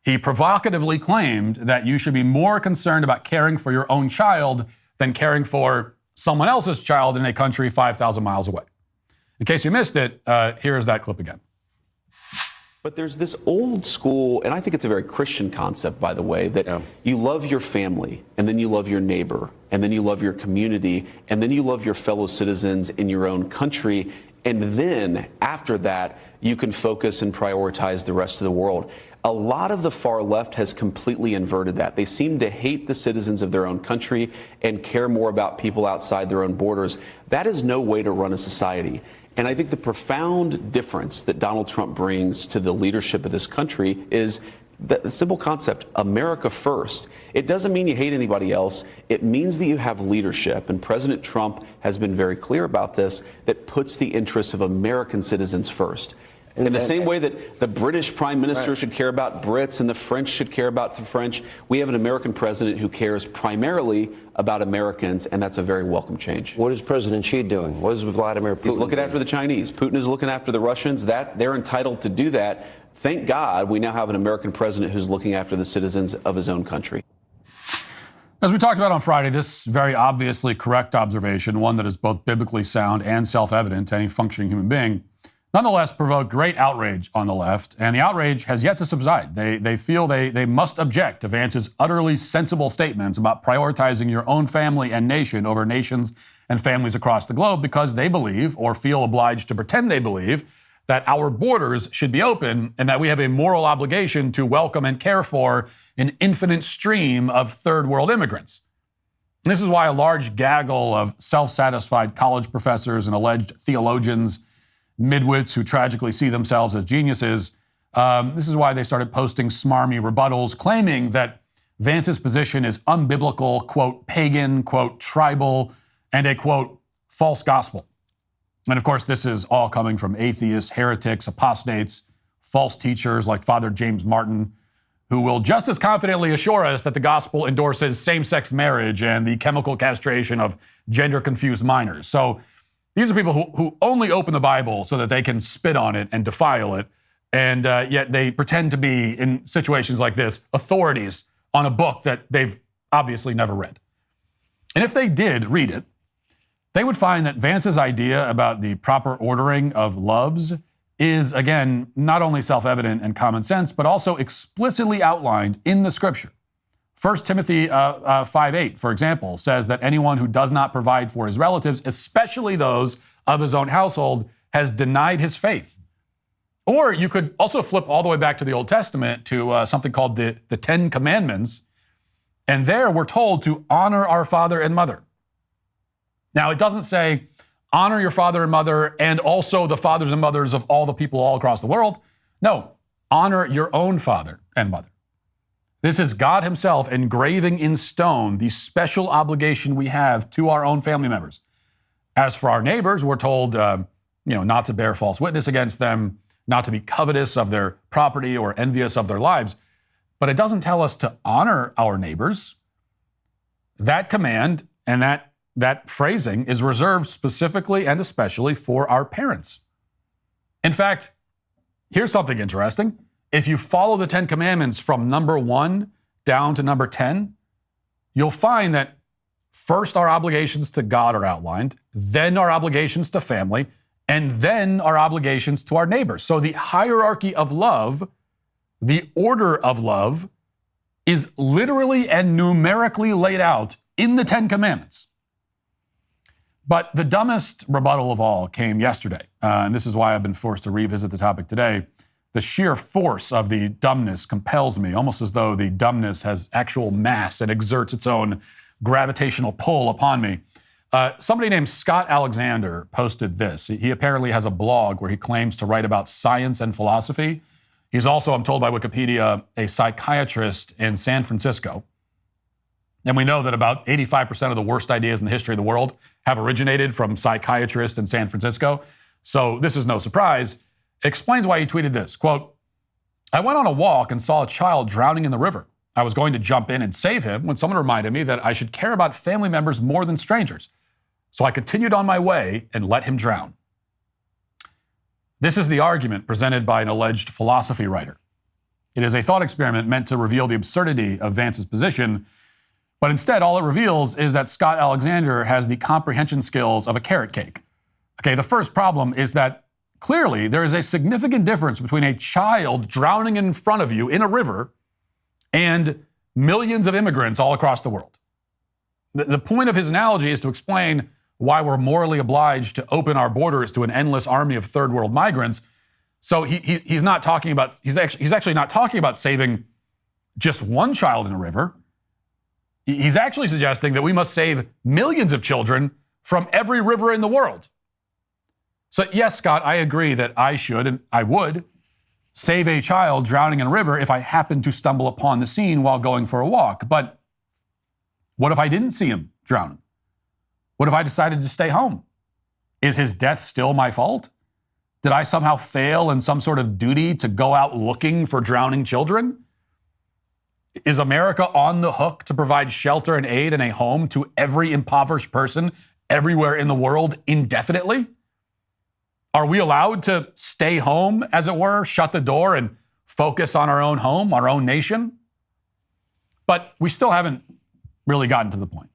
He provocatively claimed that you should be more concerned about caring for your own child than caring for someone else's child in a country 5,000 miles away. In case you missed it, here is that clip again. But there's this old school, and I think it's a very Christian concept, by the way, that you love your family, and then you love your neighbor, and then you love your community, and then you love your fellow citizens in your own country, and then after that, you can focus and prioritize the rest of the world. A lot of the far left has completely inverted that. They seem to hate the citizens of their own country and care more about people outside their own borders. That is no way to run a society. And I think the profound difference that Donald Trump brings to the leadership of this country is the simple concept, America first. It doesn't mean you hate anybody else. It means that you have leadership, and President Trump has been very clear about this, that puts the interests of American citizens first. In the same way that the British Prime Minister should care about Brits and the French should care about the French, we have an American president who cares primarily about Americans, and that's a very welcome change. What is President Xi doing? What is Vladimir Putin? He's looking after the Chinese. Putin is looking after the Russians. They're entitled to do that. Thank God we now have an American president who's looking after the citizens of his own country. As we talked about on Friday, this very obviously correct observation, one that is both biblically sound and self-evident to any functioning human being, nonetheless provoked great outrage on the left, and the outrage has yet to subside. They feel they must object to Vance's utterly sensible statements about prioritizing your own family and nation over nations and families across the globe because they believe, or feel obliged to pretend they believe, that our borders should be open and that we have a moral obligation to welcome and care for an infinite stream of third world immigrants. And this is why a large gaggle of self-satisfied college professors and alleged theologians, midwits who tragically see themselves as geniuses, this is why they started posting smarmy rebuttals claiming that Vance's position is unbiblical, quote, pagan, quote, tribal, and a, quote, false gospel. And of course, this is all coming from atheists, heretics, apostates, false teachers like Father James Martin, who will just as confidently assure us that the gospel endorses same-sex marriage and the chemical castration of gender-confused minors. So these are people who only open the Bible so that they can spit on it and defile it, and yet they pretend to be, in situations like this, authorities on a book that they've obviously never read. And if they did read it, they would find that Vance's idea about the proper ordering of loves is, again, not only self-evident and common sense, but also explicitly outlined in the Scripture. 1 Timothy 5:8, for example, says that anyone who does not provide for his relatives, especially those of his own household, has denied his faith. Or you could also flip all the way back to the Old Testament to something called the Ten Commandments, and there we're told to honor our father and mother. Now, it doesn't say honor your father and mother and also the fathers and mothers of all the people all across the world. No, honor your own father and mother. This is God himself engraving in stone the special obligation we have to our own family members. As for our neighbors, we're told, not to bear false witness against them, not to be covetous of their property or envious of their lives. But it doesn't tell us to honor our neighbors. That command and that phrasing is reserved specifically and especially for our parents. In fact, here's something interesting. If you follow the Ten Commandments from number 1 down to number 10, you'll find that first our obligations to God are outlined, then our obligations to family, and then our obligations to our neighbors. So the hierarchy of love, the order of love, is literally and numerically laid out in the Ten Commandments. But the dumbest rebuttal of all came yesterday, and this is why I've been forced to revisit the topic today. The sheer force of the dumbness compels me, almost as though the dumbness has actual mass and exerts its own gravitational pull upon me. Somebody named Scott Alexander posted this. He apparently has a blog where he claims to write about science and philosophy. He's also, I'm told by Wikipedia, a psychiatrist in San Francisco. And we know that about 85% of the worst ideas in the history of the world have originated from psychiatrists in San Francisco. So this is no surprise. Explains why he tweeted this, quote, "I went on a walk and saw a child drowning in the river. I was going to jump in and save him when someone reminded me that I should care about family members more than strangers. So I continued on my way and let him drown." This is the argument presented by an alleged philosophy writer. It is a thought experiment meant to reveal the absurdity of Vance's position, but instead all it reveals is that Scott Alexander has the comprehension skills of a carrot cake. Okay, the first problem is that clearly there is a significant difference between a child drowning in front of you in a river and millions of immigrants all across the world. The point of his analogy is to explain why we're morally obliged to open our borders to an endless army of third world migrants. So he's not talking about, he's actually not talking about saving just one child in a river. He's actually suggesting that we must save millions of children from every river in the world. So yes, Scott, I agree that I should and I would save a child drowning in a river if I happened to stumble upon the scene while going for a walk. But what if I didn't see him drowning? What if I decided to stay home? Is his death still my fault? Did I somehow fail in some sort of duty to go out looking for drowning children? Is America on the hook to provide shelter and aid and a home to every impoverished person everywhere in the world indefinitely? Are we allowed to stay home, as it were, shut the door and focus on our own home, our own nation? But we still haven't really gotten to the point.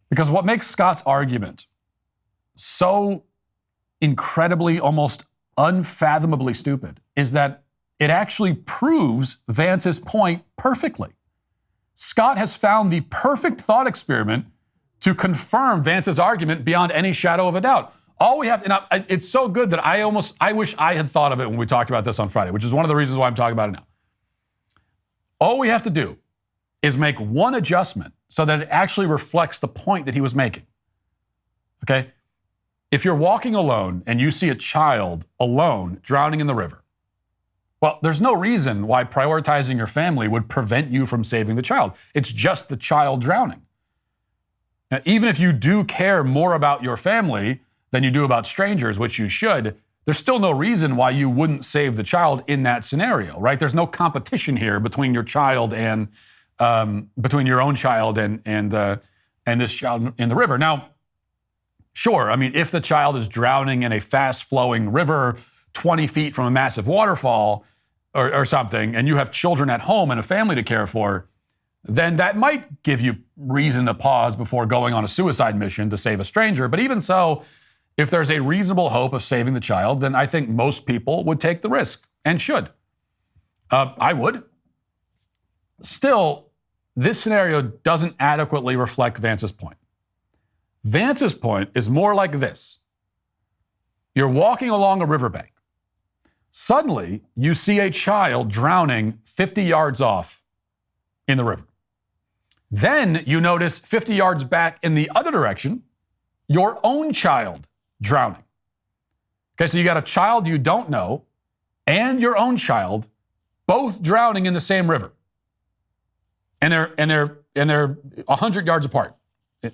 Because what makes Scott's argument so incredibly, almost unfathomably stupid is that it actually proves Vance's point perfectly. Scott has found the perfect thought experiment to confirm Vance's argument beyond any shadow of a doubt. All we have to, and it's so good that I wish I had thought of it when we talked about this on Friday, which is one of the reasons why I'm talking about it now. All we have to do is make one adjustment so that it actually reflects the point that he was making. Okay? If you're walking alone and you see a child alone drowning in the river, well, there's no reason why prioritizing your family would prevent you from saving the child. It's just the child drowning. Now, even if you do care more about your family than you do about strangers, which you should, there's still no reason why you wouldn't save the child in that scenario, right? There's no competition here between your child and between your own child and this child in the river. Now, sure, I mean, if the child is drowning in a fast-flowing river 20 feet from a massive waterfall or something, and you have children at home and a family to care for, then that might give you reason to pause before going on a suicide mission to save a stranger. But even so, if there's a reasonable hope of saving the child, then I think most people would take the risk and should. I would. Still, this scenario doesn't adequately reflect Vance's point. Vance's point is more like this. You're walking along a riverbank. Suddenly, you see a child drowning 50 yards off in the river. Then you notice 50 yards back in the other direction, your own child drowning. Okay, so you got a child you don't know and your own child both drowning in the same river. And they're 100 yards apart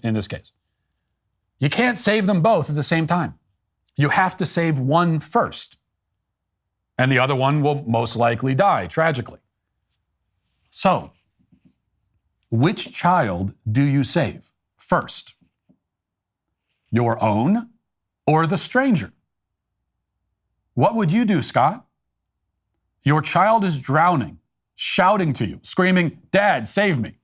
in this case. You can't save them both at the same time. You have to save one first. And the other one will most likely die tragically. So, which child do you save first? Your own or the stranger? What would you do, Scott? Your child is drowning, shouting to you, screaming, "Dad, save me."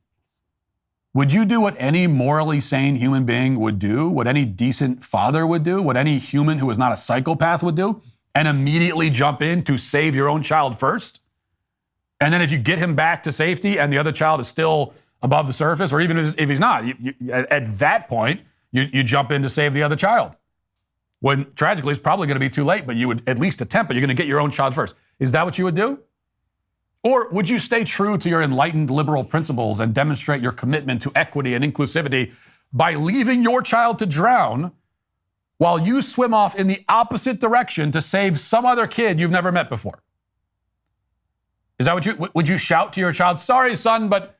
Would you do what any morally sane human being would do, what any decent father would do, what any human who is not a psychopath would do, and immediately jump in to save your own child first? And then if you get him back to safety and the other child is still above the surface, or even if he's not, at that point, you jump in to save the other child. When tragically, it's probably going to be too late, but you would at least attempt, but you're going to get your own child first. Is that what you would do? Or would you stay true to your enlightened liberal principles and demonstrate your commitment to equity and inclusivity by leaving your child to drown while you swim off in the opposite direction to save some other kid you've never met before? Is that what would you shout to your child, "Sorry, son, but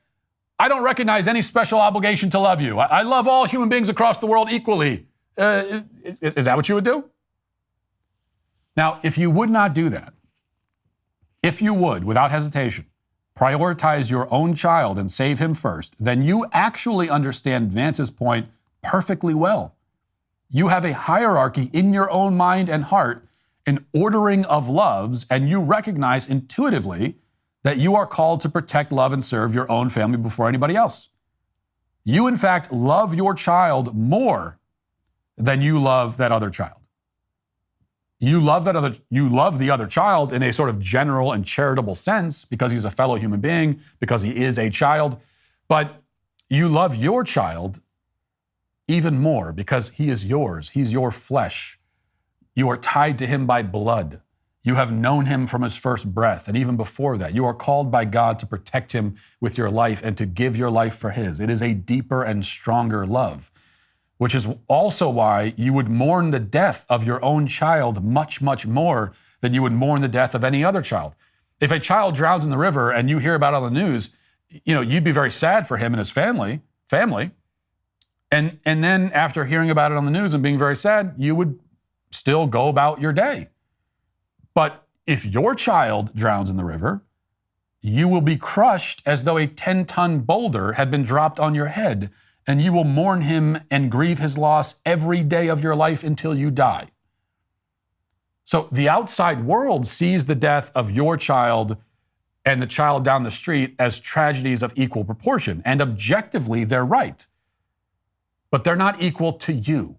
I don't recognize any special obligation to love you. I love all human beings across the world equally." Is that what you would do? Now, if you would not do that, if you would, without hesitation, prioritize your own child and save him first, then you actually understand Vance's point perfectly well. You have a hierarchy in your own mind and heart, an ordering of loves, and you recognize intuitively that you are called to protect, love, and serve your own family before anybody else. You, in fact, love your child more than you love that other child. You love the other child in a sort of general and charitable sense because he's a fellow human being, because he is a child. But you love your child even more because he is yours. He's your flesh. You are tied to him by blood. You have known him from his first breath. And even before that, you are called by God to protect him with your life and to give your life for his. It is a deeper and stronger love, which is also why you would mourn the death of your own child much, much more than you would mourn the death of any other child. If a child drowns in the river and you hear about it on the news, you'd be very sad for him and his family. And then after hearing about it on the news and being very sad, you would still go about your day. But if your child drowns in the river, you will be crushed as though a 10-ton boulder had been dropped on your head, and you will mourn him and grieve his loss every day of your life until you die. So the outside world sees the death of your child and the child down the street as tragedies of equal proportion, and objectively they're right. But they're not equal to you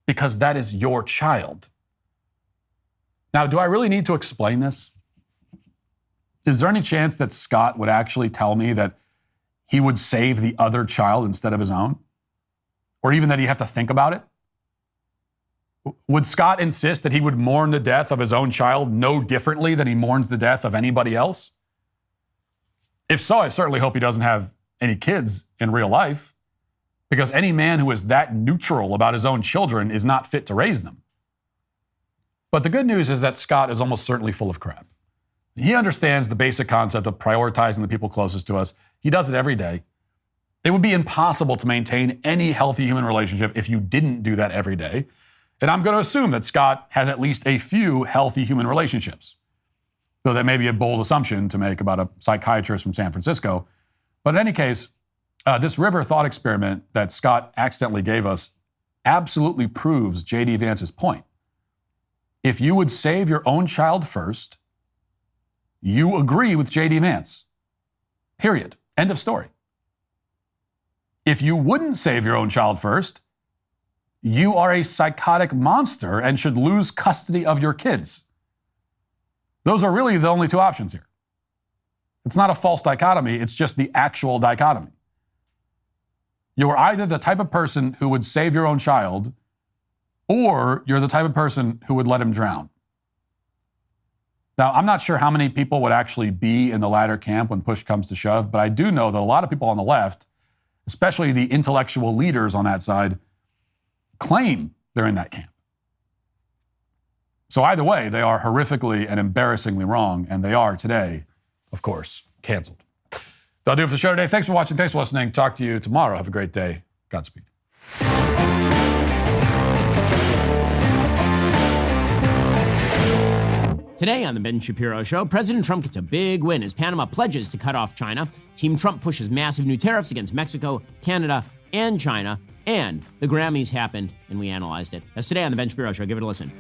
because that is your child. Now, do I really need to explain this? Is there any chance that Scott would actually tell me that he would save the other child instead of his own? Or even that he'd have to think about it? Would Scott insist that he would mourn the death of his own child no differently than he mourns the death of anybody else? If so, I certainly hope he doesn't have any kids in real life, because any man who is that neutral about his own children is not fit to raise them. But the good news is that Scott is almost certainly full of crap. He understands the basic concept of prioritizing the people closest to us. He does it every day. It would be impossible to maintain any healthy human relationship if you didn't do that every day. And I'm going to assume that Scott has at least a few healthy human relationships. Though that may be a bold assumption to make about a psychiatrist from San Francisco. But in any case, this river thought experiment that Scott accidentally gave us absolutely proves JD Vance's point. If you would save your own child first, you agree with JD Vance. Period. End of story. If you wouldn't save your own child first, you are a psychotic monster and should lose custody of your kids. Those are really the only two options here. It's not a false dichotomy, it's just the actual dichotomy. You're either the type of person who would save your own child, or you're the type of person who would let him drown. Now, I'm not sure how many people would actually be in the latter camp when push comes to shove, but I do know that a lot of people on the left, especially the intellectual leaders on that side, claim they're in that camp. So either way, they are horrifically and embarrassingly wrong, and they are today, of course, canceled. That'll do it for the show today. Thanks for watching. Thanks for listening. Talk to you tomorrow. Have a great day. Godspeed. Today on The Ben Shapiro Show, President Trump gets a big win as Panama pledges to cut off China. Team Trump pushes massive new tariffs against Mexico, Canada, and China. And the Grammys happened, and we analyzed it. That's today on The Ben Shapiro Show. Give it a listen.